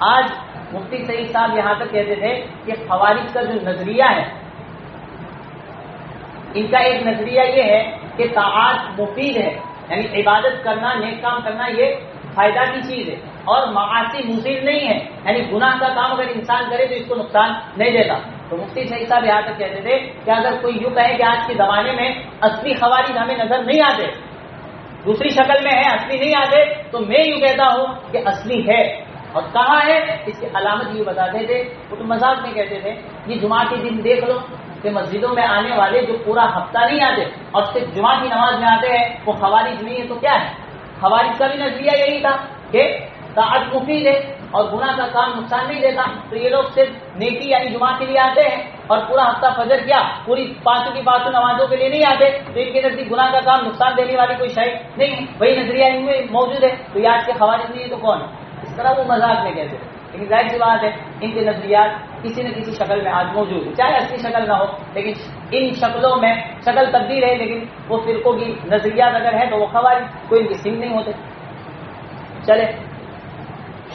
آج مفتی سعید صاحب یہاں تک کہتے تھے کہ خوارج کا جو نظریہ ہے، ان کا ایک نظریہ یہ ہے کہ طاعات مفید ہے، یعنی عبادت کرنا، نیک کام کرنا یہ فائدہ کی چیز ہے، اور معاصی مضر نہیں ہے، یعنی گناہ کا کام اگر انسان کرے تو اس کو نقصان نہیں دیتا. تو مفتی سعید صاحب یہاں تک کہتے تھے کہ اگر کوئی یوں کہے کہ آج کے زمانے میں اصلی خوارج ہمیں نظر نہیں آتے، دوسری شکل میں ہے، اصلی نہیں آتے، تو میں یوں کہتا ہوں کہ اصلی ہے. اور کہاں ہے اس کی علامت یہ بتاتے تھے، وہ تو مذاق میں کہتے تھے، یہ جمعہ کے دن دیکھ لو کہ مسجدوں میں آنے والے جو پورا ہفتہ نہیں آتے اور صرف جمعہ کی نماز میں آتے ہیں وہ خوارج نہیں ہے تو کیا ہے؟ خوارج کا بھی نظریہ یہی تھا کہ طاعت مفید ہے اور گناہ کا کام نقصان نہیں دیتا، تو یہ لوگ صرف نیکی یعنی جمعہ کے لیے آتے ہیں اور پورا ہفتہ فجر کیا پوری پانچوں کی پانچوں نمازوں کے لیے نہیں آتے، تو ان کے نزدیک گناہ کا کام نقصان دینے والی کوئی شے نہیں ہے، وہی نظریہ ان میں موجود ہے، تو یہ آج کے خوارج نہیں ہے تو کون ہے؟ اس طرح وہ مذاق میں کہتے ہیں، لیکن ظاہر سی بات ہے ان کے نظریات کسی نہ کسی شکل میں آج موجود ہے، چاہے اصلی شکل نہ ہو، لیکن ان شکلوں میں شکل تبدیل ہے، لیکن وہ فرقوں کی نظریات اگر ہے تو وہ خوارج کوئی ان کے سنگ نہیں ہوتے۔ چلے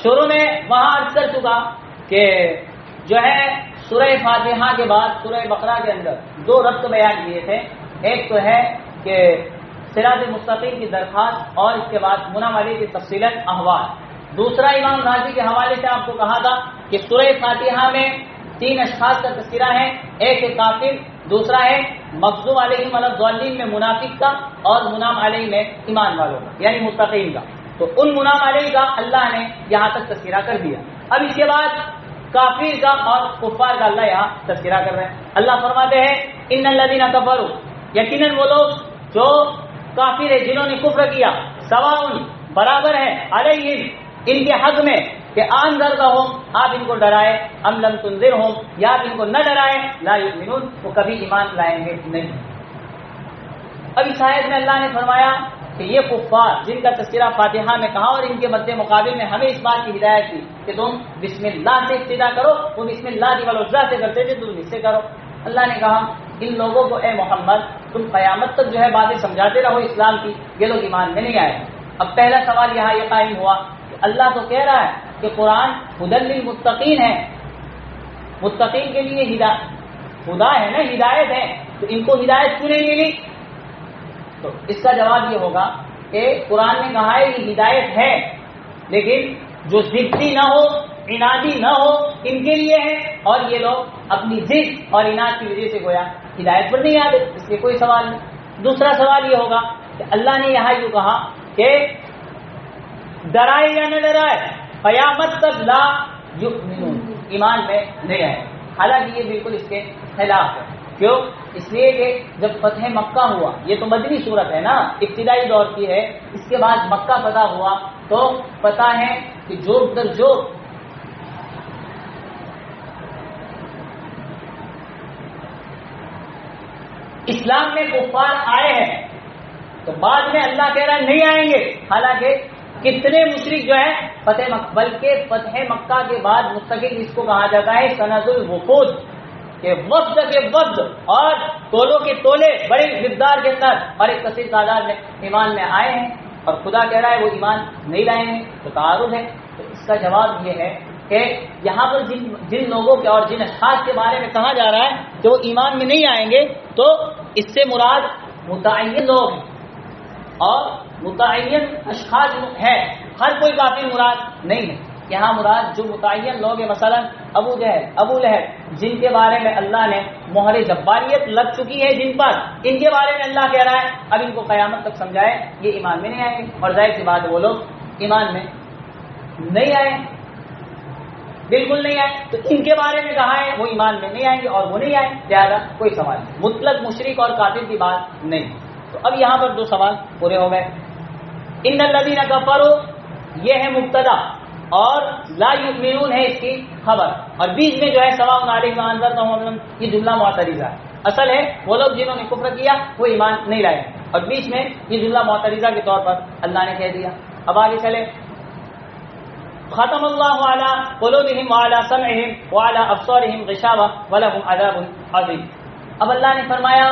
شروع میں وہاں عرض کر چکا کہ جو ہے سورہ فاتحہ کے بعد سورہ بقرہ کے اندر دو ربط بیان کیے تھے، ایک تو ہے کہ صراط مستقیم کی درخواست اور اس کے بعد مناولی کی تفصیلاً احوال، دوسرا امام راضی کے حوالے سے آپ کو کہا تھا کہ سورہ فاتحہ میں 3 اشخاص کا تذکرہ ہے، ایک ہے کافر، دوسرا ہے مغضوب علیہم ولا الضالین میں منافق کا اور منعم علیہ میں ایمان والوں کا یعنی متقین کا، تو ان منعم علیہ کا اللہ نے یہاں تک تذکرہ کر دیا۔ اب اس کے بعد کافر کا اور کفار کا اللہ یہاں تذکرہ کر رہے ہیں۔ اللہ فرماتے ہیں ان الذین کفروا، یقیناً وہ لوگ جو کافر ہے جنہوں نے کفر کیا، سواء برابر ہے علیہم ان کے حق میں کہ انذرتہم آپ ان کو ڈرائے ام لم تنذرہم یا آپ ان کو نہ ڈرائے لا یؤمنون وہ کبھی ایمان لائیں گے نہیں۔ اب اس آیت میں اللہ نے فرمایا کہ یہ کفار جن کا تذکرہ فاتحہ میں کہا اور ان کے مد مقابل میں ہمیں اس بات کی ہدایت کی کہ تم بسم اللہ سے ابتدا کرو، وہ بسم اللہ والعزیٰ سے کرتے تھے تم اس سے کرو۔ اللہ نے کہا ان لوگوں کو اے محمد تم قیامت تک جو ہے باتیں سمجھاتے رہو اسلام کی، یہ لوگ ایمان میں نہیں آئے۔ اب پہلا سوال یہاں یہ قائم ہوا کہ اللہ تو کہہ رہا ہے کہ قرآن ہدی للمتقین ہے، متقین کے لیے خدا ہے نا، ہدایت ہے، تو ان کو ہدایت کیوں نہیں ملی؟ تو اس کا جواب یہ ہوگا کہ قرآن نے کہا ہے یہ ہدایت ہے، لیکن جو ضدی نہ ہو عنادی نہ ہو ان کے لیے ہے، اور یہ لوگ اپنی ضد اور عناد کی وجہ سے گویا ہدایت پر نہیں آتے، اس لیے کوئی سوال نہیں۔ دوسرا سوال یہ ہوگا کہ اللہ نے یہاں یوں کہا کہ ڈرائے یا نہ ڈرائے قیامت تک لا یؤمنون ایمان میں نہیں آئے، حالانکہ یہ بالکل اس کے خلاف ہے۔ کیوں؟ اس لیے کہ جب فتح مکہ ہوا، یہ تو مدنی صورت ہے نا، ابتدائی دور کی ہے، اس کے بعد مکہ فتح ہوا تو پتہ ہے کہ جو در جو اسلام میں کفار آئے ہیں تو بعد میں اللہ کہہ رہا ہے نہیں آئیں گے، حالانکہ کتنے مشرک جو ہے فتح مکہ، بلکہ فتح مکہ کے بعد مستقل اس کو کہا جاتا ہے سنۃ الوفود کہ وفد کے وفد اور تولوں کے تولے بڑے مقدار کے اندر اور ایک کثیر تعداد میں ایمان میں آئے ہیں، اور خدا کہہ رہا ہے وہ ایمان نہیں لائیں گے، تو تعارض ہے۔ تو اس کا جواب یہ ہے کہ یہاں پر جن لوگوں کے اور جن اشخاص کے بارے میں کہا جا رہا ہے کہ وہ ایمان میں نہیں آئیں گے، تو اس سے مراد متعین لوگ ہیں اور متعین اشخاص ہے، ہر کوئی کافر مراد نہیں ہے۔ یہاں مراد جو متعین لوگ ہیں، مثلا ابو جہل، ابو لہب، جن کے بارے میں اللہ نے مہر جباریت لگ چکی ہے جن پر، ان کے بارے میں اللہ کہہ رہا ہے اب ان کو قیامت تک سمجھائے یہ ایمان میں نہیں آئیں گے، اور ظاہر سی بات وہ لوگ ایمان میں نہیں آئے، بالکل نہیں آئے، تو ان کے بارے میں کہا ہے وہ ایمان میں نہیں آئیں گے اور وہ نہیں آئے، لہذا کوئی سوال نہیں، مطلق مشرک اور کافر کی بات نہیں۔ تو اب یہاں پر 2 سوال پورے ہو گئے۔ ان الذین کفروا یہ ہے مبتدا اور لا یؤمنون ہے اس کی خبر، اور بیچ میں جو ہے سواء علیہم انذرتہم یہ جملہ معترضہ ہے، اصل ہے وہ لوگ جنہوں نے کفر کیا وہ ایمان نہیں لائے، اور بیچ میں یہ جملہ معترضہ کے طور پر اللہ نے کہہ دیا۔ اب آگے چلے، ختم اللہ علی قلوبہم وعلی سمعہم وعلی ابصارہم غشاوہ ولہم عذاب عظیم۔ اب اللہ نے فرمایا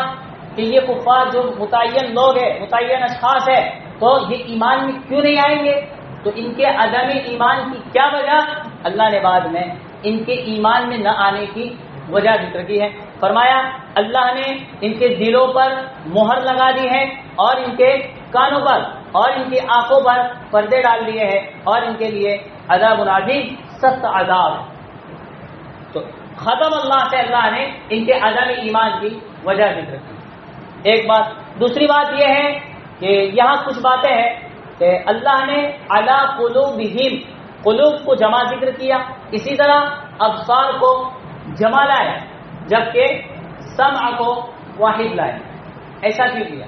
کہ یہ کفار جو متعین لوگ ہیں، متعین اشخاص ہے، تو یہ ایمان میں کیوں نہیں آئیں گے؟ تو ان کے عدم ایمان کی کیا وجہ؟ اللہ نے بعد میں ان کے ایمان میں نہ آنے کی وجہ ذکر کی ہے۔ فرمایا اللہ نے ان کے دلوں پر مہر لگا دی ہے اور ان کے کانوں پر اور ان کی آنکھوں پر پردے ڈال دیے ہیں، اور ان کے لیے عذاب عظیم سخت عذاب۔ تو ختم اللہ سے اللہ نے ان کے عدم ایمان کی وجہ ذکر کی، ایک بات۔ دوسری بات یہ ہے کہ یہاں کچھ باتیں ہیں کہ اللہ نے علی قلوبہم، قلوب کو جمع ذکر کیا، اسی طرح ابصار کو جمع لایا، جبکہ سمع کو واحد لائے. ایسا کیوں کیا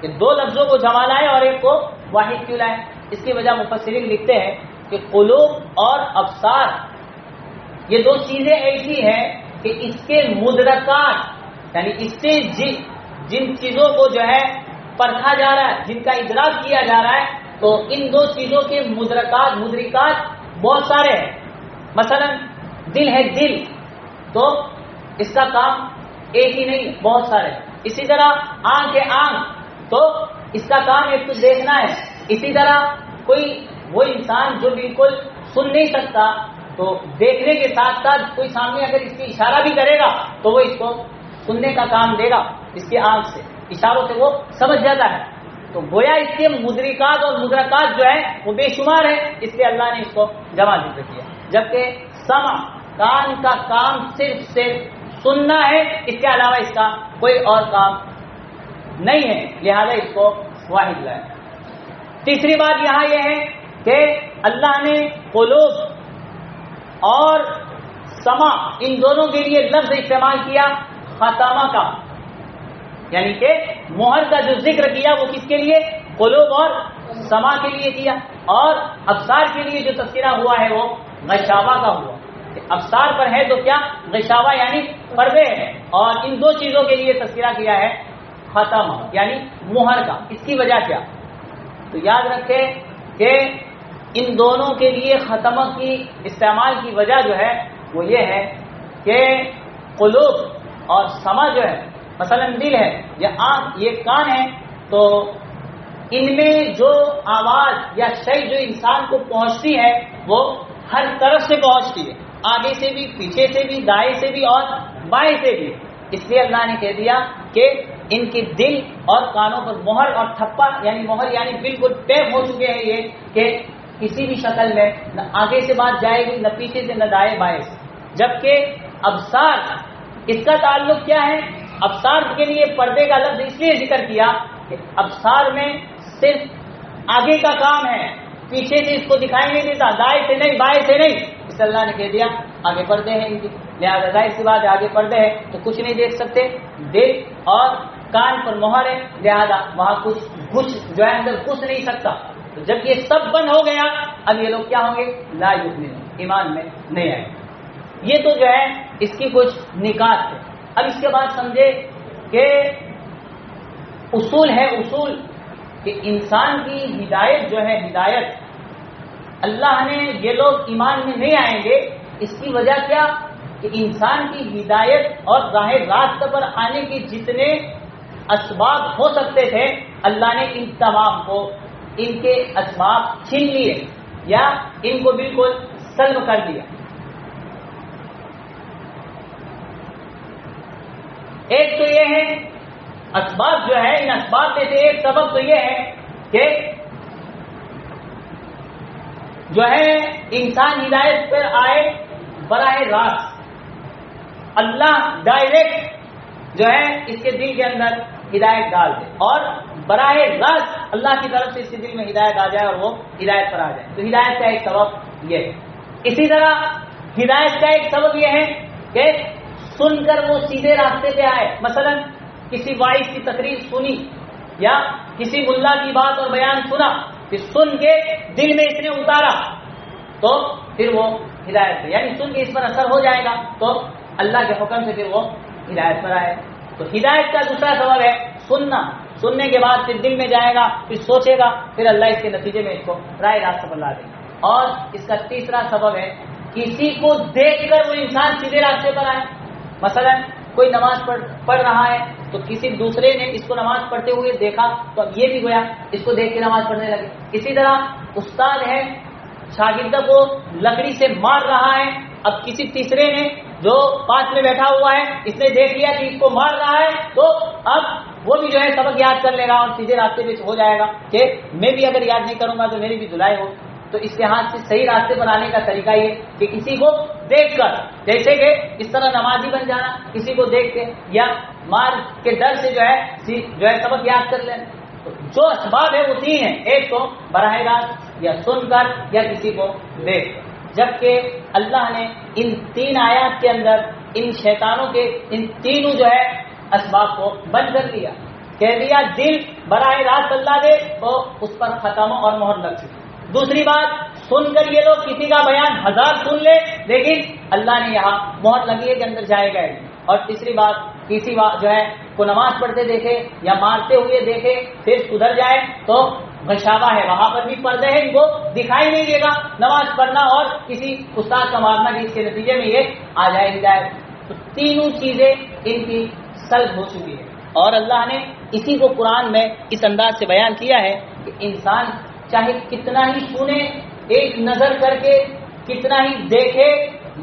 کہ دو لفظوں کو جمع لائے اور ایک کو واحد کیوں لائے؟ اس کی وجہ مفسرین لکھتے ہیں کہ قلوب اور ابصار یہ دو چیزیں ایسی ہیں کہ اس کے مدرکات، یعنی اس سے جن چیزوں کو جو ہے پرکھا جا رہا ہے، جن کا ادراک کیا جا رہا ہے، تو ان دو چیزوں کے مدرکات بہت سارے ہیں. مثلا دل ہے، دل تو اس کا کام ایک ہی نہیں، بہت سارے. اسی طرح آنکھ ہے، آنکھ تو اس کا کام ایک کچھ دیکھنا ہے. اسی طرح کوئی وہ انسان جو بالکل سن نہیں سکتا تو دیکھنے کے ساتھ ساتھ کوئی سامنے اگر اس کی اشارہ بھی کرے گا تو وہ اس کو سننے کا کام دے گا. اس کی آنکھ سے اشاروں سے وہ سمجھ جاتا ہے. تو گویا اس کے مدرکات اور مدرکات جو ہے وہ بے شمار ہے، اس لیے اللہ نے اس کو جمع ذکر کیا. جبکہ سمع کان کا کام صرف سننا ہے، اس کے علاوہ اس کا کوئی اور کام نہیں ہے، لہذا اس کو واحد لائے. تیسری بات یہاں یہ ہے کہ اللہ نے قلوب اور سمع ان دونوں کے لیے لفظ استعمال کیا ختامہ کا، یعنی کہ مہر کا جو ذکر کیا وہ کس کے لیے؟ قلوب اور سمع کے لیے کیا. اور ابصار کے لیے جو تذکرہ ہوا ہے وہ غشاوہ کا ہوا. ابصار پر ہے تو کیا؟ غشاوہ یعنی پردے ہے. اور ان دو چیزوں کے لیے تذکرہ کیا ہے ختامہ یعنی مہر کا. اس کی وجہ کیا؟ تو یاد رکھیں کہ ان دونوں کے لیے ختمہ کی استعمال کی وجہ جو ہے وہ یہ ہے کہ قلوب اور سمع جو ہے، مثلا دل ہے یا آنکھ، یہ کان ہے، تو ان میں جو آواز یا شے جو انسان کو پہنچتی ہے وہ ہر طرف سے پہنچتی ہے، آگے سے بھی، پیچھے سے بھی، دائیں سے بھی اور بائیں سے بھی. اس لیے اللہ نے کہہ دیا کہ ان کے دل اور کانوں پر مہر اور ٹھپا یعنی مہر یعنی بالکل ٹیپ ہو چکے ہیں یہ کہ کسی بھی شکل میں نہ آگے سے بات جائے گی، نہ پیچھے سے، نہ دائیں بائیں سے. جبکہ ابصار اس کا تعلق کیا ہے؟ ابصار کے لیے پردے کا لفظ اس لیے ذکر کیا کہ ابصار میں صرف آگے کا کام ہے، پیچھے سے اس کو دکھائی نہیں دیتا، دائیں سے نہیں، بائیں سے نہیں. اس اللہ نے کہہ دیا آگے پردے ہیں ان کی، لہٰذا ظاہر سی بات ہے آگے پردے ہیں تو کچھ نہیں دیکھ سکتے. دل اور کان پر مہر ہے، لہٰذا وہاں کچھ جو ہے اندر گھس نہیں سکتا. تو جب یہ سب بند ہو گیا اب یہ لوگ کیا ہوں گے؟ لا یؤمنون، ایمان میں نہیں آئے. یہ تو جو ہے اس کی کچھ نکات ہے. اب اس کے بعد سمجھے کہ اصول ہے، اصول کہ انسان کی ہدایت جو ہے، ہدایت اللہ نے یہ لوگ ایمان میں نہیں آئیں گے. اس کی وجہ کیا؟ کہ انسان کی ہدایت اور راہ راست پر آنے کے جتنے اسباب ہو سکتے تھے اللہ نے ان تمام کو، ان کے اسباب چھین لیے یا ان کو بالکل سلب کر دیا. ایک تو یہ ہے اسباب جو ہے، ان اسباب میں سے ایک سبب تو یہ ہے کہ جو ہے انسان ہدایت پر آئے براہ راست. اللہ ڈائریکٹ جو ہے اس کے دل کے اندر ہدایت ڈال دے اور براہ راست اللہ کی طرف سے اس کے دل میں ہدایت آ جائے اور وہ ہدایت پر آ جائے. تو ہدایت کا ایک سبب یہ ہے. اسی طرح ہدایت کا ایک سبب یہ ہے کہ سن کر وہ سیدھے راستے پہ آئے. مثلا کسی واعظ کی تقریر سنی یا کسی ملا کی بات اور بیان سنا، پھر سن کے دل میں اس نے اتارا تو پھر وہ ہدایت ہے، یعنی سن کے اس پر اثر ہو جائے گا تو اللہ کے حکم سے پھر وہ ہدایت پر آئے. تو ہدایت کا دوسرا سبب ہے سننا. سننے کے بعد پھر دل میں جائے گا، پھر سوچے گا، پھر اللہ اس کے نتیجے میں اس کو راہ راستہ پر لا دے گا. اور اس کا تیسرا سبب ہے کسی کو دیکھ کر وہ انسان سیدھے راستے پر آئے. مثلا کوئی نماز پڑھ رہا ہے تو کسی دوسرے نے اس کو نماز پڑھتے ہوئے دیکھا تو اب یہ بھی گویا اس کو دیکھ کے نماز پڑھنے لگے. اسی طرح استاد ہے، شاگردہ کو لکڑی سے مار رہا ہے، اب کسی تیسرے نے جو پاس میں بیٹھا ہوا ہے اس نے دیکھ لیا کہ اس کو مار رہا ہے تو اب وہ بھی جو ہے سبق یاد کر لے گا اور سیدھے راستے پہ ہو جائے گا کہ میں بھی اگر یاد نہیں کروں گا تو میری بھی دھلائی ہو. تو اس کے ہاتھ سے صحیح راستے پر آنے کا طریقہ یہ کہ کسی کو دیکھ کر، جیسے کہ اس طرح نمازی بن جانا، کسی کو دیکھ کے یا مار کے ڈر سے جو ہے سبق یاد کر لینا. تو جو اسباب ہے وہ تین ہیں، ایک تو براہ راست یا سن کر یا کسی کو دیکھ. جبکہ اللہ نے ان تین آیات کے اندر ان شیطانوں کے ان تینوں جو ہے اسباب کو بند کر دیا، کہہ دیا دل براہ راست اللہ دے تو اس پر ختم اور مہر لگ چکی۔ دوسری بات، سن کر یہ لوگ کسی کا بیان 1000 سن لے لیکن اللہ نے یہاں مہر لگی ہے کہ اندر جائے گا۔ اور تیسری بات، کسی جو ہے کو نماز پڑھتے دیکھے یا مارتے ہوئے دیکھے پھر سدھر جائے تو غشاوہ ہے، وہاں پر بھی پردے ہیں، ان کو دکھائی نہیں دے گا نماز پڑھنا اور کسی استاد کا مارنا، جس کے نتیجے میں یہ آ جائے ہدایت۔ تو تینوں چیزیں ان کی سلب ہو چکی ہے، اور اللہ نے اسی کو قرآن میں اس انداز سے بیان کیا ہے کہ انسان چاہے کتنا ہی سنے، ایک نظر کر کے کتنا ہی دیکھے،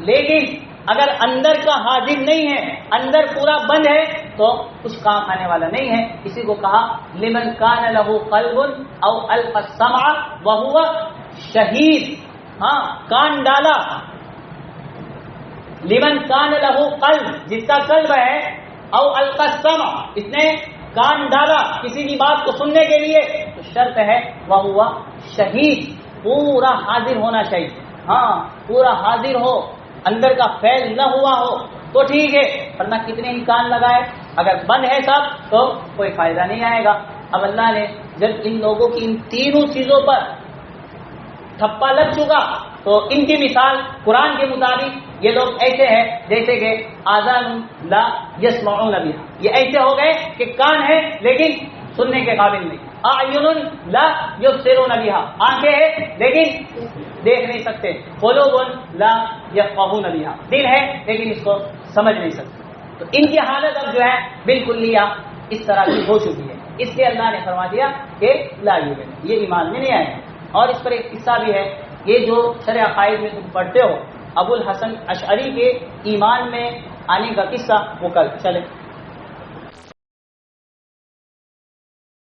لیکن اگر اندر کا حاضر نہیں ہے، اندر پورا بند ہے تو کچھ کام آنے والا نہیں ہے۔ اسی کو کہا لمن کان لہ قلب او القى السمع وهو شہید۔ ہاں، کان ڈالا، لمن کان لہ قلب، جس کا قلب ہے، او القى السمع، اس نے کان ڈالا کسی کی بات کو سننے کے لیے، تو شرط ہے وهو شہید، پورا حاضر ہونا چاہیے۔ ہاں، پورا حاضر ہو، اندر کا فیل نہ ہوا ہو تو ٹھیک ہے، ورنہ کتنے ہی کان لگائے، اگر بند ہے سب تو کوئی فائدہ نہیں آئے گا۔ اب اللہ نے جب ان لوگوں کی ان تینوں چیزوں پر تھپا لگ چکا تو ان کی مثال قرآن کے مطابق یہ لوگ ایسے ہیں جیسے کہ آذان لا یسمعون بها، یہ ایسے ہو گئے کہ کان ہے لیکن سننے کے قابل نہیں، اعین لا یبصرون بها، آنکھیں ہیں لیکن دیکھ نہیں سکتے، قلوب لا یفقهون بها، دل ہے لیکن اس کو سمجھ نہیں سکتے۔ تو ان کی حالت اب جو ہے بالکل اس طرح کی ہو چکی ہے، اس لیے اللہ نے فرما دیا کہ لا یؤمن، یہ ایمان میں نہیں آئے۔ اور اس پر ایک قصہ بھی ہے، یہ جو شرح عقائد میں تم پڑھتے ہو ابو الحسن اشعری کے ایمان میں آنے کا قصہ، وہ کل چلے